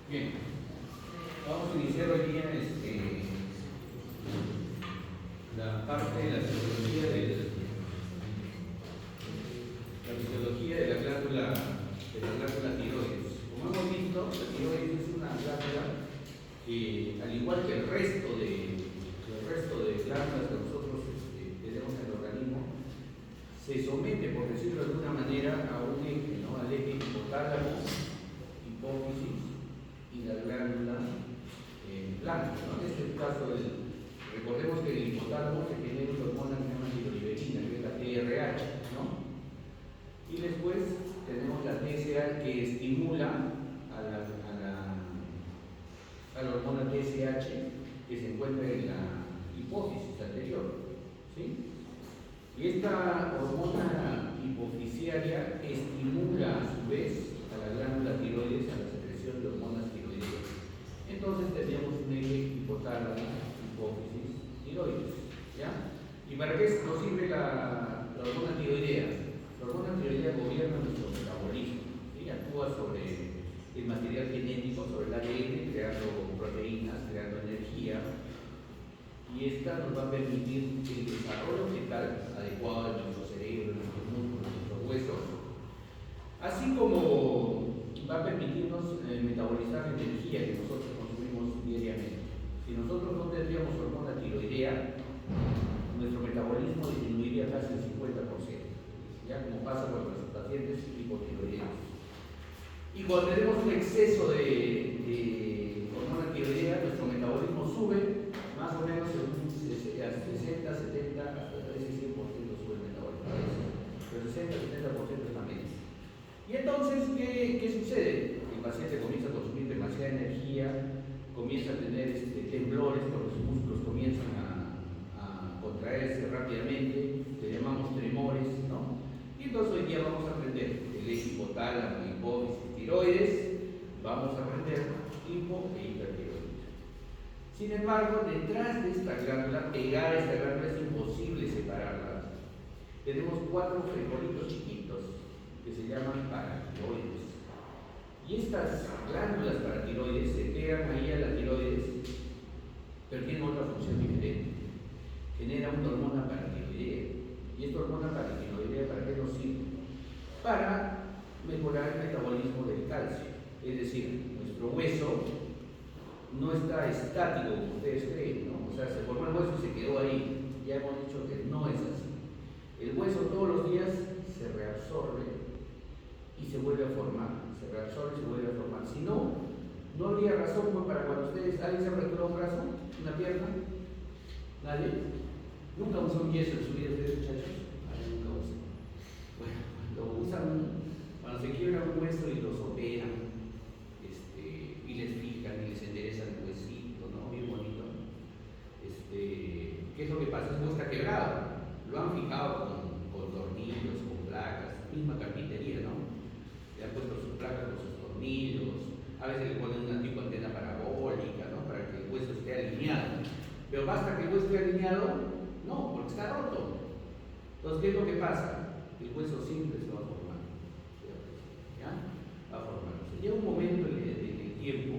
Bien, vamos a iniciar hoy día la parte de la fisiología de la glándula tiroides. Como hemos visto, la tiroides es una glándula que, al igual que el resto de glándulas que nosotros tenemos en el organismo, se somete, por decirlo de alguna manera, a un eje, ¿no? Al eje hipotálamo, hipófisis y la glándula blanca, ¿no? En este caso, recordemos que el hipotálamo se genera una hormona que se llama tiroideína, que es la TRH, ¿no? Y después tenemos la TSH que estimula a la hormona TSH que se encuentra en la hipófisis anterior, ¿sí? Y esta hormona hipofisiaria estimula a su vez a la glándula tiroides a la secreción de hormonas tiroideas. Entonces tendríamos un eje hipotálamo, hipófisis, tiroides, ¿ya? ¿Y para qué nos sirve la hormona tiroidea? La hormona tiroidea gobierna nuestro metabolismo, ¿sí? Actúa sobre el material genético, sobre el ADN, creando proteínas, creando energía, y esta nos va a permitir el desarrollo fetal adecuado de nuestro cerebro, de nuestros músculos, de nuestros huesos, así como va a permitirnos metabolizar la energía que nosotros consumimos diariamente. Si nosotros no tendríamos hormona tiroidea, nuestro metabolismo disminuiría casi el 50%, ya como pasa con los pacientes hipotiroideos. Y cuando tenemos un exceso de hormona tiroidea, nuestro metabolismo sube más o menos en un 60, 70, hasta ese 100% sube el metabolismo. Pero 60-70% es la media. Y entonces, ¿qué sucede? El paciente comienza a consumir demasiada energía, comienza a tener temblores, porque sus músculos comienzan a contraerse rápidamente, le llamamos tremores, ¿no? Y entonces hoy día vamos a aprender el eje hipotálamo, hipófisis, tiroides, vamos a aprender hipo e hipertiroidismo. Sin embargo, detrás de esta glándula, pegada a esta glándula, es imposible separarla. Tenemos 4 frijolitos chiquitos que se llaman paratiroides. Y estas glándulas paratiroides se pegan ahí a la tiroides, pero tienen otra función diferente. Genera una hormona paratiroidea. ¿Y esta hormona paratiroidea para qué nos sirve? Para mejorar el metabolismo del calcio. Es decir, nuestro hueso no está estático como ustedes creen, ¿no? O sea, se formó el hueso y se quedó ahí. Ya hemos dicho que no es así. El hueso todos los días se reabsorbe y se vuelve a formar. Se reabsorbe y se vuelve a formar. Si no, no habría razón para cuando ustedes, ¿alguien se ha fracturado un brazo? ¿Una pierna? ¿Nadie? ¿Nunca usó un yeso en su vida ustedes, muchachos? Nadie nunca usa. Bueno, lo usan cuando se quiebra un hueso y los operan, y les fijan y les enderezan el huesito, ¿no? Bien bonito. ¿Qué es lo que pasa? El hueso está quebrado. Lo han fijado con tornillos, con placas, misma carpintería, ¿no? Le han puesto sus placas con sus tornillos, a veces le ponen una tipo antena parabólica, ¿no? Para que el hueso esté alineado. Pero basta que el hueso esté alineado, no, porque está roto. Entonces, ¿qué es lo que pasa? El hueso siempre se va a formar. ¿Ya? Va a formarse. Llega un momento en el tiempo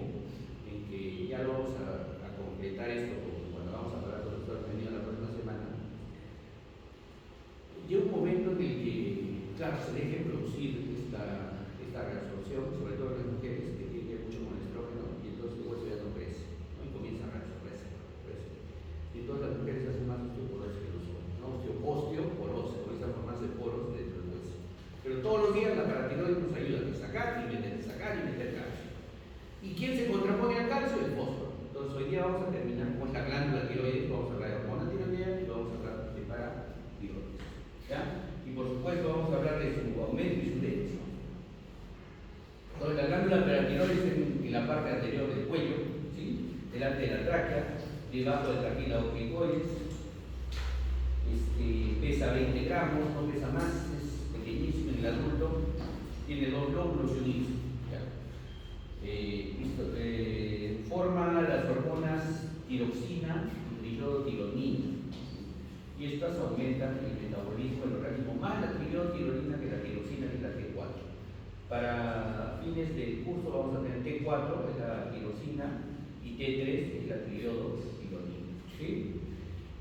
en que ya lo vamos a completar esto, porque cuando vamos a hablar con el doctor Armenio la próxima semana, llega un momento en el que, claro, se deje producir esta reabsorción, sobre todo en las mujeres, que tiene que ver mucho con el estrógeno, y entonces el hueso ya no crece, ¿no? Y comienza a reabsorberse. Y entonces las mujeres hacen más osteoporosis que los hombres, ¿no? Osteoporosis, comienza a formarse poros dentro del hueso. ¿Y quién se contrapone al calcio? El fósforo. Entonces hoy día vamos a terminar con la glándula tiroides, vamos a hablar de hormona tiroidea y vamos a hablar de paratiroides. ¿Ya? Y por supuesto vamos a hablar de su aumento y su déficit. Entonces la glándula paratiroides en la parte anterior del cuello, ¿sí? Delante de la tráquea, debajo del cartílago cricoides, pesa 20 gramos, no pesa más, es pequeñísimo en el adulto, tiene 2 lóbulos y un hilo. Forma las hormonas tiroxina y triiodotironina, y estas aumentan el metabolismo del organismo, más la triiodotironina que la tiroxina y la T4. Para fines del curso vamos a tener T4, es la tiroxina, y T3 es la triiodotironina. ¿Sí?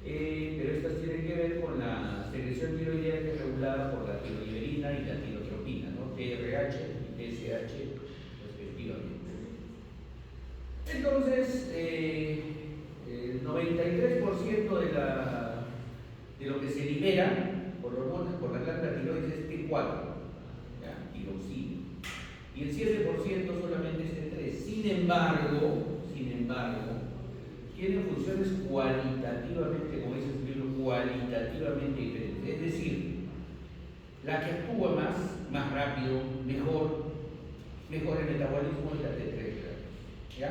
Pero estas tienen que ver con la secreción tiroidea que es regulada por la tiroiberina y la tirotropina, ¿no? TRH y TSH respectivamente. Entonces, el 93% de lo que se libera por hormonas, por la glándula tiroides es T4, ¿ya? Tiroxina, y el 7% solamente es T3. Sin embargo, tienen funciones cualitativamente, como dice el libro, cualitativamente diferentes. Es decir, la que actúa más rápido, mejor el metabolismo es la T3, ¿ya?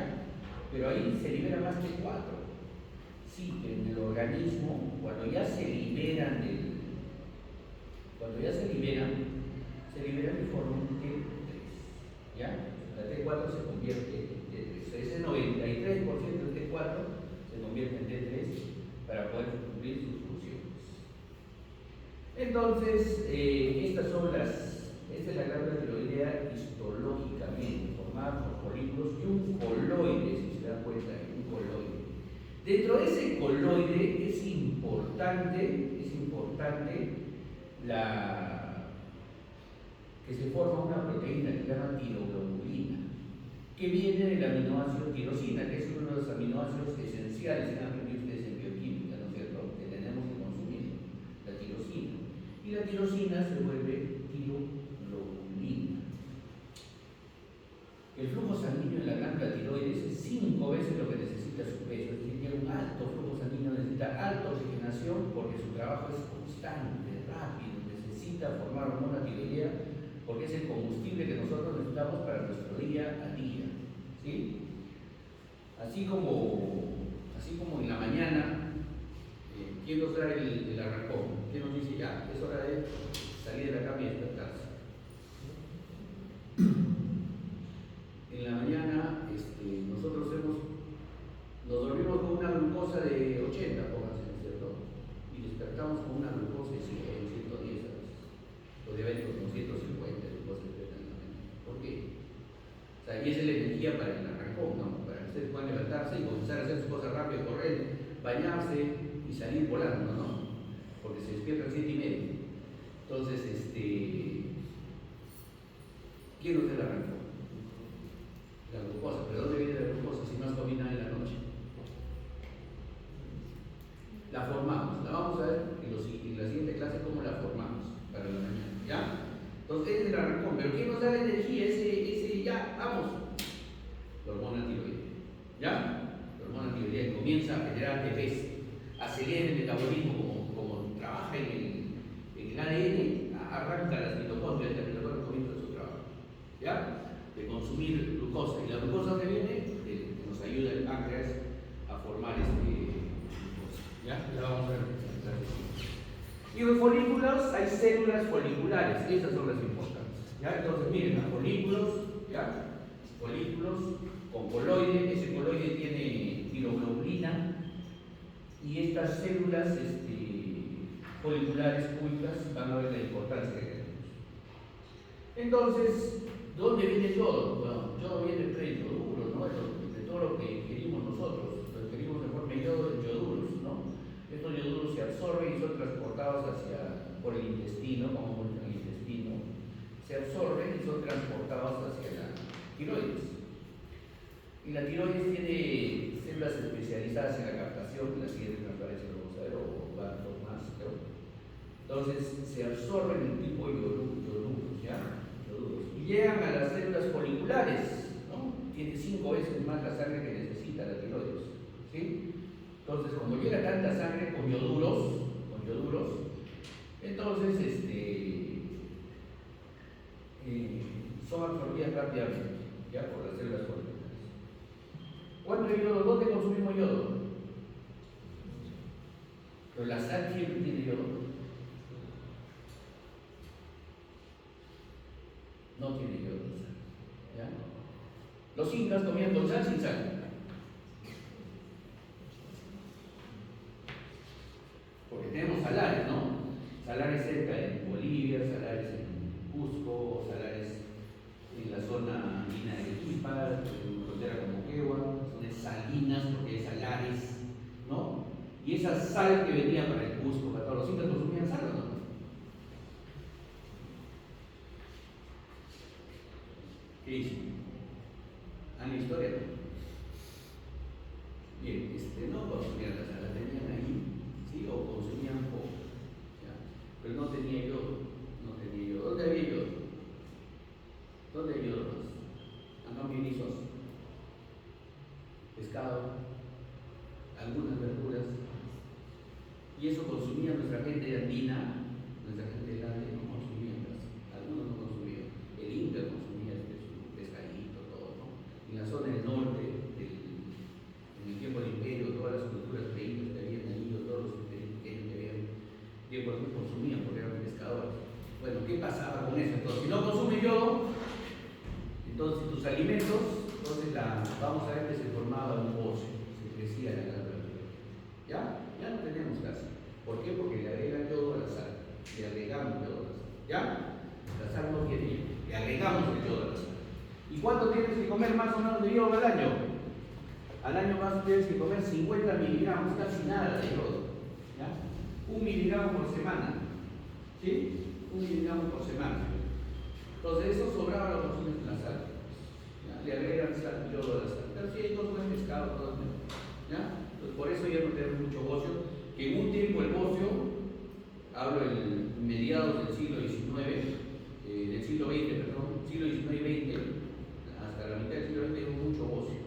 Pero ahí se libera más T4. Sí, en el organismo, cuando ya se liberan y forman un T3, ¿ya? La T4 se convierte en T3. Ese 93% del T4 se convierte en T3 para poder cumplir sus funciones. Entonces, esta es la glándula tiroidea histológicamente, formada por folículos y un coloide, si se dan cuenta, un coloide. Dentro de ese coloide es importante que se forma una proteína que se llama tiroglobulina, que viene del aminoácido tirosina, que es uno de los aminoácidos esenciales en aprendido ustedes en bioquímica, ¿no es cierto?, que tenemos que consumir, la tirosina. Y la tirosina se vuelve tiroglobulina. El flujo sanguíneo en la glándula tiroides es 5 veces lo que necesita su peso, es decir, tiene un alto flujo sanguíneo, necesita alta oxigenación porque su trabajo es constante, rápido, necesita formar hormona tiroidea porque es el combustible que nosotros necesitamos para nuestro día a día, ¿sí? Así como en la mañana, ¿quién nos trae el arrancón? ¿Quién nos dice ya, es hora de salir de la cama y despertarse? En la mañana nosotros nos dormimos con una glucosa de 80, pónganse, ¿no es cierto? Y despertamos con una glucosa de 100, 110 a veces. Los diabéticos con 150 glucosa de 30. ¿Por qué? O sea, y esa es la energía para el arrancón, ¿no? Para que ustedes puedan levantarse y comenzar a hacer sus cosas rápido, correr, bañarse y salir volando, ¿no? Porque se despiertan 7:30. Entonces, ¿quién nos da el arrancón? La glucosa. ¿Pero dónde viene la glucosa si no has comido nada en la noche? La formamos, la vamos a ver en la siguiente clase cómo la formamos para la mañana, ¿ya? Entonces ese es el arrancón, pero ¿quién nos da la energía? Ese ya, vamos. La hormona tiroidea, ¿ya? La hormona tiroidea comienza a generar ATPs, acelera el metabolismo como trabaja en el ADN, arranca las mitocondrias, las mitocondrias comienzan su trabajo, ¿ya? De consumir glucosa, y la glucosa ¿dónde viene? Que nos ayuda el páncreas a formar glucosa, ¿ya? La vamos a ver. Y en los folículos hay células foliculares, esas son las importantes, ¿ya? Entonces miren, los folículos, ¿ya? Folículos con coloide, ese coloide tiene tiroglobulina, y estas células foliculares públicas van a ver la importancia que tenemos. Entonces, ¿dónde viene el yodo? Bueno, yodo viene del yoduro, ¿no? De todo lo que ingerimos nosotros, lo ingerimos de forma yoduros, ¿no? Estos yoduros se absorben y son transportados por el intestino, como en el intestino, se absorben y son transportados hacia la tiroides. Y la tiroides tiene células especializadas en la captación, la siguiente transparencia lo vamos a ver, o varios más, ¿no? Entonces se absorben en tipo yoduros, ¿ya? Y llegan a las células foliculares, ¿no? tiene 5 veces más la sangre que necesita la tiroides, ¿sí? Entonces, como llega tanta sangre con yoduros, entonces son absorbidas rápidamente, ya por las células folículas. ¿Cuánto de yodo? ¿Dónde consumimos yodo? Pero la sal siempre tiene yodo. No tiene yodo la sal, ¿ya? Los incas comían con sal, sin sal. Porque tenemos salares, ¿no? Salares cerca en Bolivia, salares en Cusco, salares en la zona andina de Arequipa, en frontera con Moquegua, son salinas porque hay salares, ¿no? Y esa sal que venía para el Cusco, para todos los incas consumían sal, ¿o no? ¿Qué dicen? ¿Han la historia? Bien, no consumían la sal, la tenían ahí, ¿sí? O consumían poco, ¿ya? Pero no tenía yodo, ¿Dónde había yodo? ¿Dónde hay yodo más? Anambionisos, pescado, algunas verduras, y eso consumía nuestra gente andina, nuestra gente grande no consumía, algunos no consumían, el Inca consumía su pescadito, todo, ¿no? En la zona del norte, en el tiempo del imperio, todas las culturas pequeñas que habían ahí, todos los pequeños que habían, tiempo que consumían porque eran pescadores. Bueno, ¿qué pasaba con eso? Entonces, si no consume yodo, entonces tus alimentos, entonces vamos a ver que se formaba un bocio, se crecía la glándula tiroides. ¿Ya? Ya no tenemos casi. ¿Por qué? Porque le agregan yodo a la sal. Le agregamos yodo a la sal. ¿Ya? La sal no tiene yodo. Le agregamos el yodo a la sal. ¿Y cuánto tienes que comer más o menos de yodo al año? Al año más tienes que comer 50 miligramos, casi nada de yodo. ¿Ya? 1 miligramo por semana. ¿Sí? 1 miligramo por semana. Entonces eso sobraba lo consumes en la sal. ¿Ya? Le agregan sal, yodo a la sal. Pero si hay consumen pescado, todo. ¿Ya? Entonces por eso ya no tenemos mucho bocio. Que en un tiempo el bocio, hablo en mediados del siglo XIX, del siglo XX, perdón, siglo XIX y XX, hasta la mitad del siglo XX hubo mucho bocio.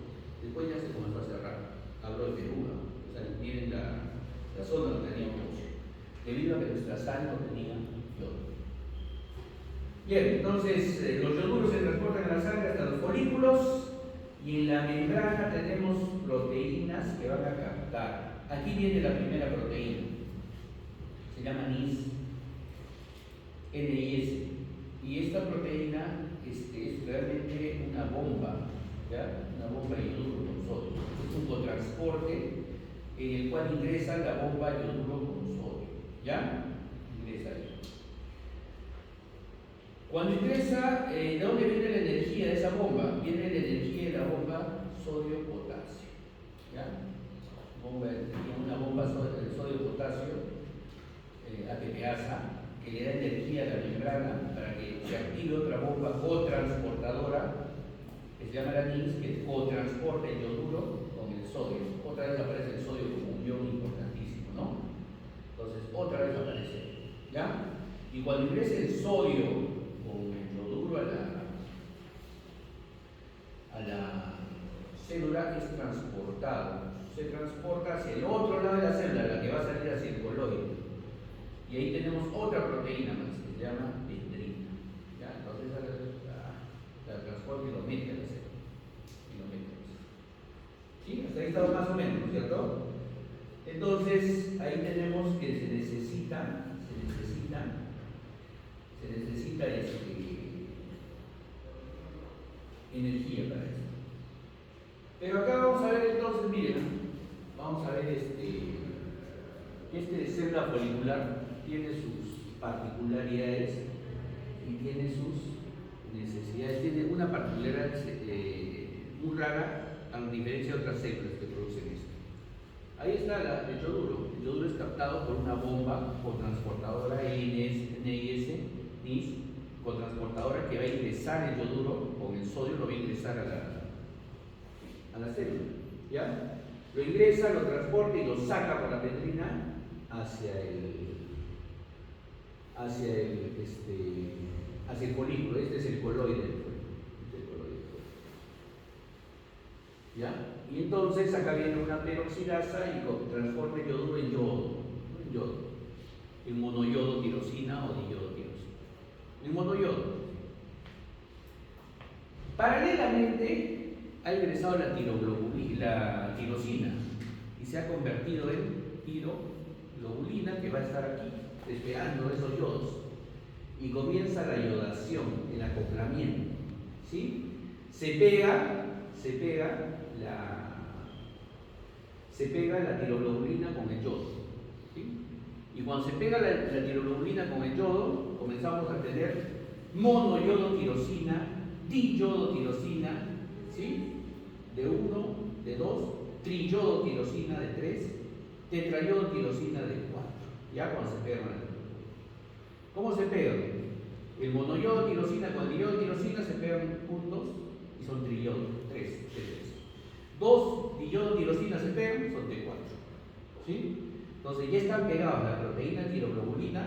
Después ya se comenzó a cerrar. Hablo de Perú, ¿no? O sea, miren la zona donde teníamos bocio, debido a que nuestra sal no tenía yodo. Bien, entonces los yoduros se transportan en la sangre hasta los folículos y en la membrana tenemos proteínas que van a captar. Aquí viene la primera proteína, se llama NIS, NIS, y esta proteína es realmente una bomba, ¿ya? Una bomba de yoduro con sodio. Es un cotransporte en el cual ingresa la bomba yoduro con sodio, ¿ya? Ingresa ahí. Cuando ingresa, ¿de dónde viene la energía de esa bomba? Viene la energía de la bomba sodio-potasio, ¿ya? Una bomba sodio-potasio ATPasa, que le da energía a la membrana para que se active otra bomba cotransportadora, que se llama la NIS, que cotransporta el yoduro con el sodio. Otra vez aparece el sodio como un ion importantísimo, ¿no? Entonces, otra vez aparece, ¿ya? Y cuando ingresa el sodio con el yoduro a la célula, es transportado. Se transporta hacia el otro lado de la célula, la que va a salir hacia el coloide. Y ahí tenemos otra proteína más que se llama dendrina. ¿Ya? Entonces la transporta y lo mete a la célula. ¿Sí? Hasta ahí estamos más o menos, ¿no es cierto? Entonces, ahí tenemos que se necesita energía para esto. Pero acá vamos a ver entonces, miren, vamos a ver que de célula folicular tiene sus particularidades y tiene sus necesidades. Tiene una particularidad muy rara a diferencia de otras células que producen esto. Ahí está el yoduro. El yoduro es captado por una bomba cotransportadora NIS, cotransportadora que va a ingresar el yoduro con el sodio, lo va a ingresar a la célula. ¿Ya? Lo ingresa, lo transporta y lo saca por la dendrina hacia el folículo. Este es el coloide del folículo. ¿Ya? Y entonces acá viene una peroxidasa y transforma el yoduro en yodo, ¿no? En yodo, en monoyodo tirosina o diyodo tirosina, en monoyodo. Paralelamente ha ingresado la tirosina y se ha convertido en tiroglobulina, que va a estar aquí esperando esos yodos, y comienza la yodación, el acoplamiento, ¿sí? Se pega la tiroglobulina con el yodo, ¿sí? Y cuando se pega la tiroglobulina con el yodo, comenzamos a tener monoyodotirosina, diyodotirosina, ¿sí? De 1, de 2, triyodotirosina de 3, tetrayodotirosina de 4, ya cuando se pegan la tiroglobulina. ¿Cómo se pegan? El monoyodotirosina con el diyodotirosina se pegan juntos y son triyodo, 3, T3. 2 diyodotirosina se pegan, son T4, ¿sí? Entonces ya están pegados la proteína tiroglobulina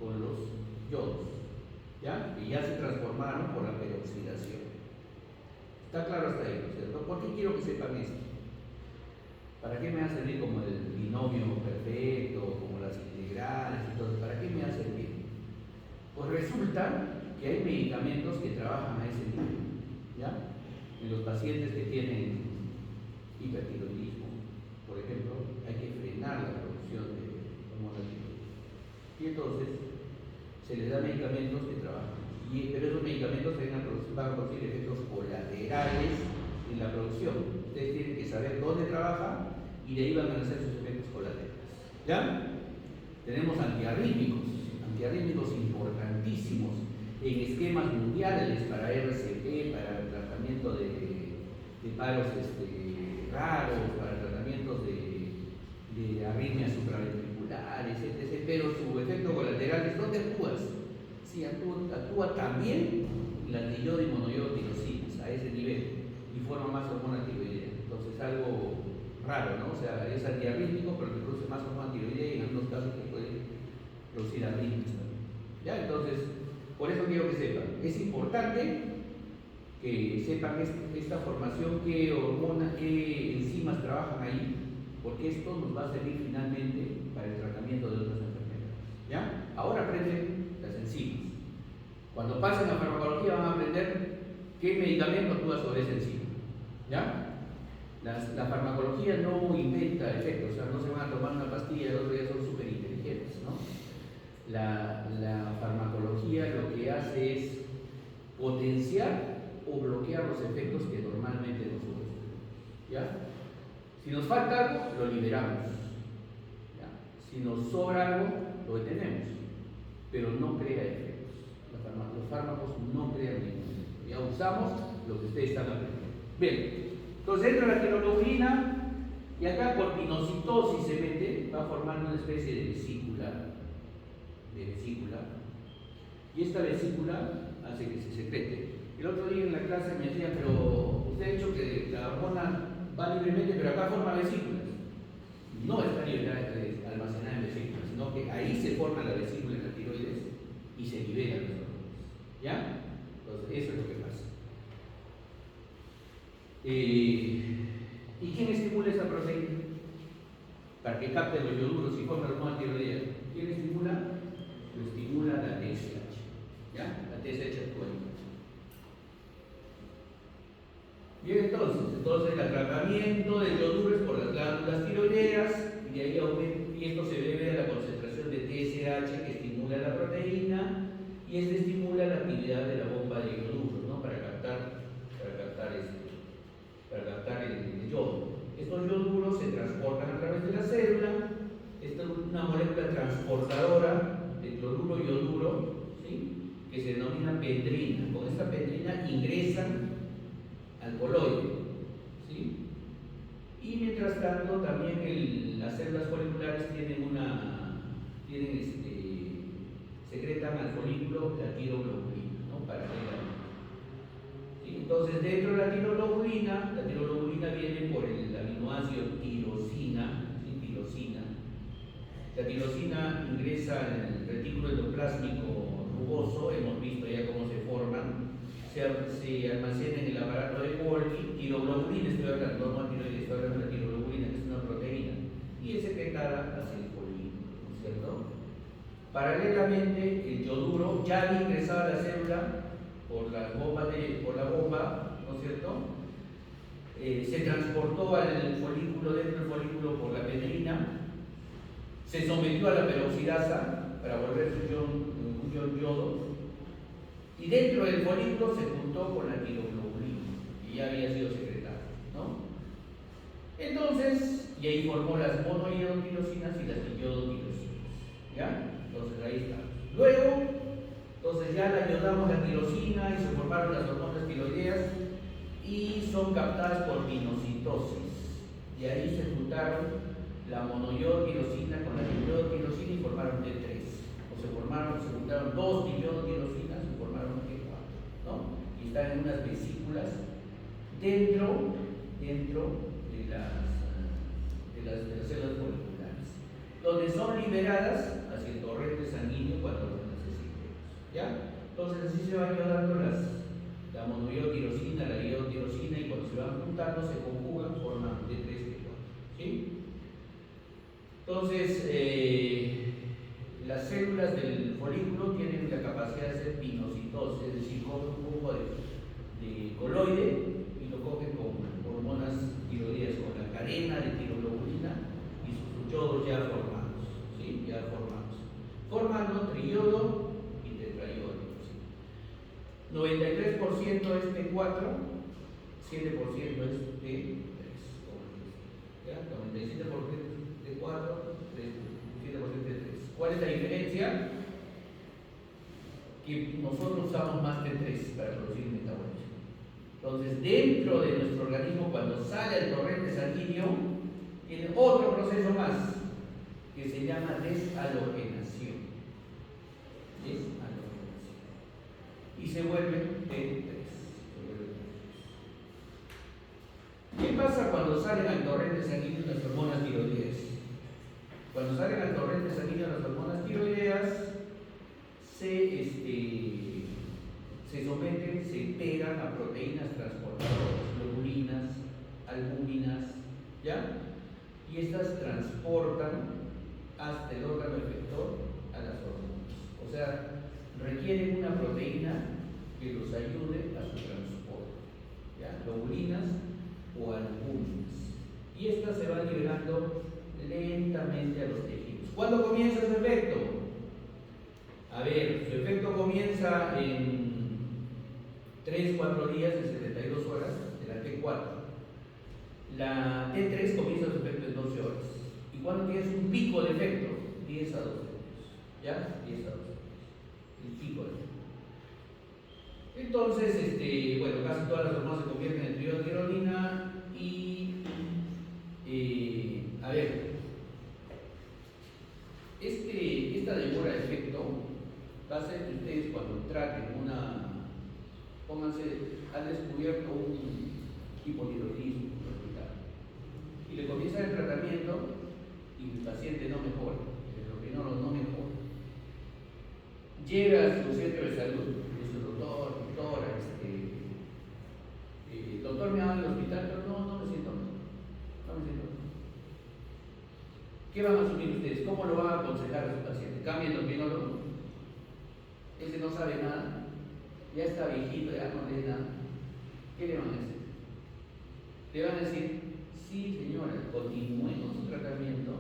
con los yodos, ¿ya? Y ya se transformaron por la peroxidación. ¿Está claro hasta ahí, no es cierto? ¿Por qué quiero que sepan esto? ¿Para qué me va a servir como el binomio perfecto, como las integrales y todo? ¿Para qué me va a servir? Pues resulta que hay medicamentos que trabajan a ese nivel, ¿ya? En los pacientes que tienen hipertiroidismo, por ejemplo, hay que frenar la producción de hormona tiroides. Y entonces se les da medicamentos que trabajan. Pero esos medicamentos van a producir efectos colaterales en la producción. Ustedes tienen que saber dónde trabaja y de ahí van a nacer sus efectos colaterales. ¿Ya? Tenemos antiarrítmicos importantísimos en esquemas mundiales para RCP, para el tratamiento de paros raros, para tratamientos de arritmias supraventriculares, etc. Pero su efecto colateral es ¿dónde actúas? Sí, actúa también las diyodo y monoyodotirosinas a ese nivel y forma más hormona tiroidea. Entonces algo raro, ¿no? O sea, es antiarrítmico, pero que produce más hormona tiroidea y en algunos casos que puede producir arritmias también. ¿Ya? Entonces, por eso quiero que sepan, es importante que sepan esta formación, qué hormonas, qué enzimas trabajan ahí, porque esto nos va a servir finalmente para el tratamiento de otras enfermedades. ¿Ya? Ahora aprenden las enzimas. Cuando pasen la farmacología van a aprender qué medicamento actúa sobre esa enzima. ¿Ya? La farmacología no inventa efectos, o sea, no se van a tomar una pastilla y el otro día son súper inteligentes, ¿no? La farmacología lo que hace es potenciar o bloquear los efectos que normalmente nosotros tenemos. ¿Ya? Si nos falta algo, lo liberamos. ¿Ya? Si nos sobra algo, lo detenemos, pero no crea efectos. Los fármacos no crean ningún efecto. Ya usamos lo que ustedes están aprendiendo. Bien, entonces entra la tiroglobulina y acá por pinocitosis se mete, va formando una especie de vesícula. Y esta vesícula hace que se secrete. El otro día en la clase me decían, pero usted ha dicho que la hormona va libremente, pero acá forma vesículas. No está almacenada en vesículas, sino que ahí se forma la vesícula en la tiroides y se liberan las hormonas. ¿Ya? Entonces, eso es lo que pasa. ¿Y quién estimula esa proteína? Para que capte los yoduros y forme la hormona tiroidea. ¿Quién estimula? Lo estimula la TSH. ¿Ya? La TSH actúa. Bien, entonces el tratamiento del yoduro es por las glándulas tiroideas y de ahí aumenta, y esto se debe a la concentración de TSH que estimula la proteína y este estimula la actividad de la bomba de yoduros, ¿no? Para captar el yodo. Estos yoduros se transportan a través de la célula. Esta es una molécula transportadora de cloruro y yoduro, ¿sí? Que se denomina pendrina. Con esta pendrina ingresan al coloide, ¿sí? Y mientras tanto también las células foliculares secretan al folículo la tiroglobulina, ¿no? Paralelamente. ¿Sí? Entonces dentro de la tiroglobulina viene por el aminoácido tirosina, ¿sí? Tirosina. La tirosina ingresa en el retículo endoplásmico rugoso, hemos visto ya cómo se se almacena en el aparato de Golgi, tiroglobulina, estoy hablando, no tiroides, estoy hablando de la tiroglobulina, que es una proteína, y es secretada hacia el folículo, ¿no es cierto? Paralelamente, el yoduro ya había ingresado a la célula por la bomba, ¿no es cierto? Se transportó al folículo, dentro del folículo por la peneína, se sometió a la peroxidasa para volverse un ion yodo, y dentro del folículo se juntó con la tiroglobulina, que ya había sido secretada, ¿no? Entonces, y ahí formó las monoiodotirosinas y las iodotirosinas, ¿ya? Entonces ahí está. Luego, entonces ya la iodamos la tirosina y se formaron las hormonas tiroideas y son captadas por pinocitosis. Y ahí se juntaron la monoiodotirosina con la iodotirosina y formaron T3. O se juntaron dos iodotirosinas y formaron T4, ¿no? Y están en unas vesículas dentro de las células moleculares, donde son liberadas hacia el torrente sanguíneo cuando lo necesitemos, ¿ya? Entonces así se van iodando la monoiodotirosina, la iodotirosina, y cuando se van juntando se conjugan, forman T3, T4, ¿sí? Entonces, las células del folículo tienen la capacidad de hacer pinocitosis, es decir, cogen un poco de coloide y lo cogen con hormonas tiroideas, con la cadena de tiroglobulina y sus yodos ya formados, ¿sí? Ya formados, formando triodo y tetraiodo, ¿sí? 93% es T4, 7% es T3, ¿ya? 97% es T4, 7% es T3. ¿Cuál es la diferencia? Que nosotros usamos más T3 para producir metabolismo. Entonces, dentro de nuestro organismo, cuando sale el torrente sanguíneo, tiene otro proceso más que se llama deshalogenación. Y se vuelve T3. ¿Qué pasa cuando salen al torrente sanguíneo las hormonas tiroideas? Cuando salen al torrente sanguíneo las hormonas tiroideas, se someten, se pegan a proteínas transportadoras, globulinas, albúminas, ¿ya? Y estas transportan hasta el órgano efector a las hormonas. O sea, requieren una proteína que los ayude a su transporte, ¿ya? Globulinas o albúminas. Y estas se van liberando lentamente a los tejidos. ¿Cuándo comienza su efecto? A ver, su efecto comienza en 3-4 días, en 72 horas, de la T4. La T3 comienza su efecto en 12 horas. ¿Y cuándo tienes un pico de efecto? 10 a 12 horas. ¿Ya? 10 a 12 horas. El pico de efecto. Entonces, bueno, casi todas las hormonas se convierten en triodotirolina y, a ver, esta demora de efecto va a ser que ustedes cuando traten han descubierto un hipotiroidismo y le comienzan el tratamiento y el paciente no mejora, el endocrino no mejora. Llega a su centro de salud y dice: doctora, doctor, me va al hospital, pero no me siento mal, no me siento mal. ¿Qué van a asumir ustedes? ¿Cómo lo van a aconsejar a su paciente? ¿Cambia el endocrinólogo? Ese no sabe nada, ya está viejito, ya no lee nada. ¿Qué le van a decir? Le van a decir: sí, señora, continúe con su tratamiento,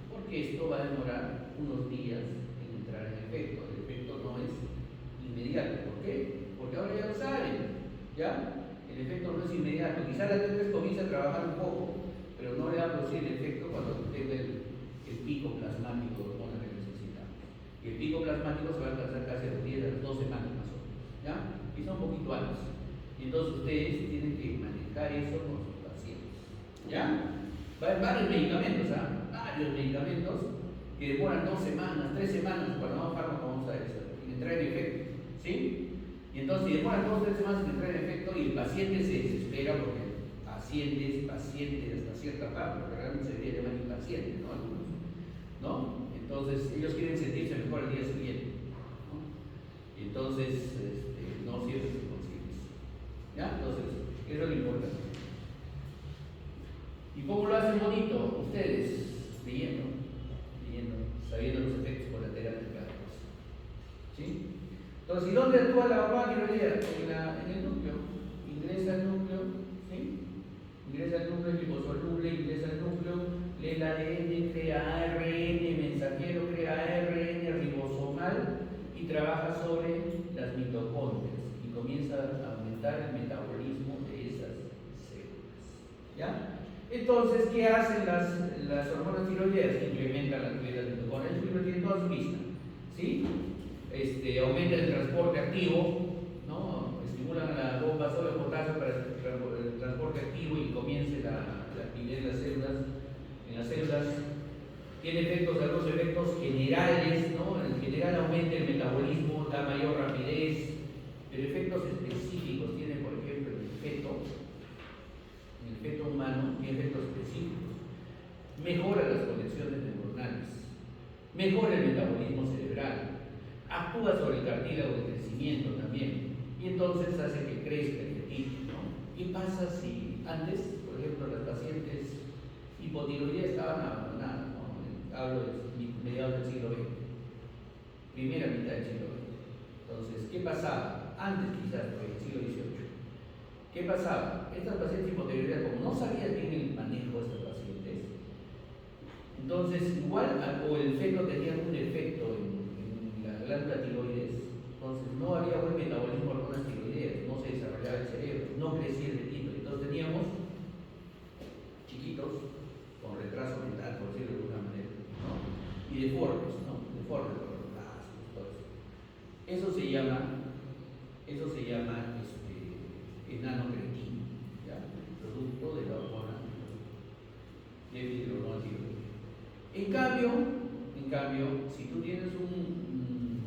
porque esto va a demorar unos días en entrar en efecto. El efecto no es inmediato. ¿Por qué? Porque ahora ya lo saben, ¿ya? El efecto no es inmediato. Quizá la T3 comienza a trabajar un poco, pero no le va a producir el efecto cuando tenga el pico plasmático de hormona que necesitamos. Y el pico plasmático se va a alcanzar casi a los 10 a las 2 semanas más o menos, ¿ya? Y son un poquito antes. Y entonces ustedes tienen que manejar eso con sus pacientes, ¿ya? Varios medicamentos, varios medicamentos que demoran 2 semanas, 3 semanas, cuando más fármaco vamos a entrar en efecto, ¿sí? Y entonces si demoran 2 o 3 semanas en entrar en efecto y el paciente se desespera porque pacientes hasta cierta parte, porque realmente se debería llamar impacientes, ¿no? Algunos, ¿no? Entonces ellos quieren sentirse mejor el día siguiente, ¿no? Y entonces no siempre se consigue eso. Eso es lo importante. ¿Y cómo lo hacen bonito? Ustedes, leyendo, sabiendo los efectos colaterales de cada cosa. ¿Sí? Entonces, ¿y dónde actúa la hormona tiroidea? En el núcleo. Ingresa al núcleo, ¿sí? Ingresa al núcleo, es liposoluble, ingresa al núcleo, lee el ADN, crea ARN mensajero, crea ARN ribosomal y trabaja sobre las mitocondrias y comienza a aumentar el metabolismo de esas células. ¿Ya? Entonces, ¿qué hacen las hormonas tiroideas? Incrementan la actividad mitocondrial, el libro tiene toda su lista, ¿sí? Aumenta el transporte activo, ¿no? Estimulan la bomba sodio-potasio para el transporte activo y comience la actividad en las células. Tiene algunos efectos generales, ¿no? En general aumenta el metabolismo, da mayor rapidez, pero efectos específicos tiene, por ejemplo, en el feto humano, tiene efectos específicos. Mejora las conexiones neuronales, mejora el metabolismo cerebral, actúa sobre el cartílago de crecimiento también, y entonces hace que crezca el fetito, ¿no? ¿Qué pasa si antes, por ejemplo, las pacientes hipotiroideas estaban abandonadas, ¿no? Hablo de mediados del siglo XX, primera mitad del siglo XX. Entonces, ¿qué pasaba? Antes quizás, por el siglo XVIII. ¿Qué pasaba? Estas pacientes hipotiroideas, como no sabían bien el manejo de estas pacientes, entonces igual o el feto tenía un defecto en la glándula tiroides, entonces no había buen metabolismo de hormonas tiroideas, no se desarrollaba el cerebro, no crecía el fetito, entonces teníamos chiquitos con retraso mental, por decirlo de alguna manera, ¿no? Y deformes, ¿no? Deformes por los brazos, todo eso. Eso se llama enanocretina, ¿ya? El producto de la hormona tiroidea. En cambio, si tú tienes un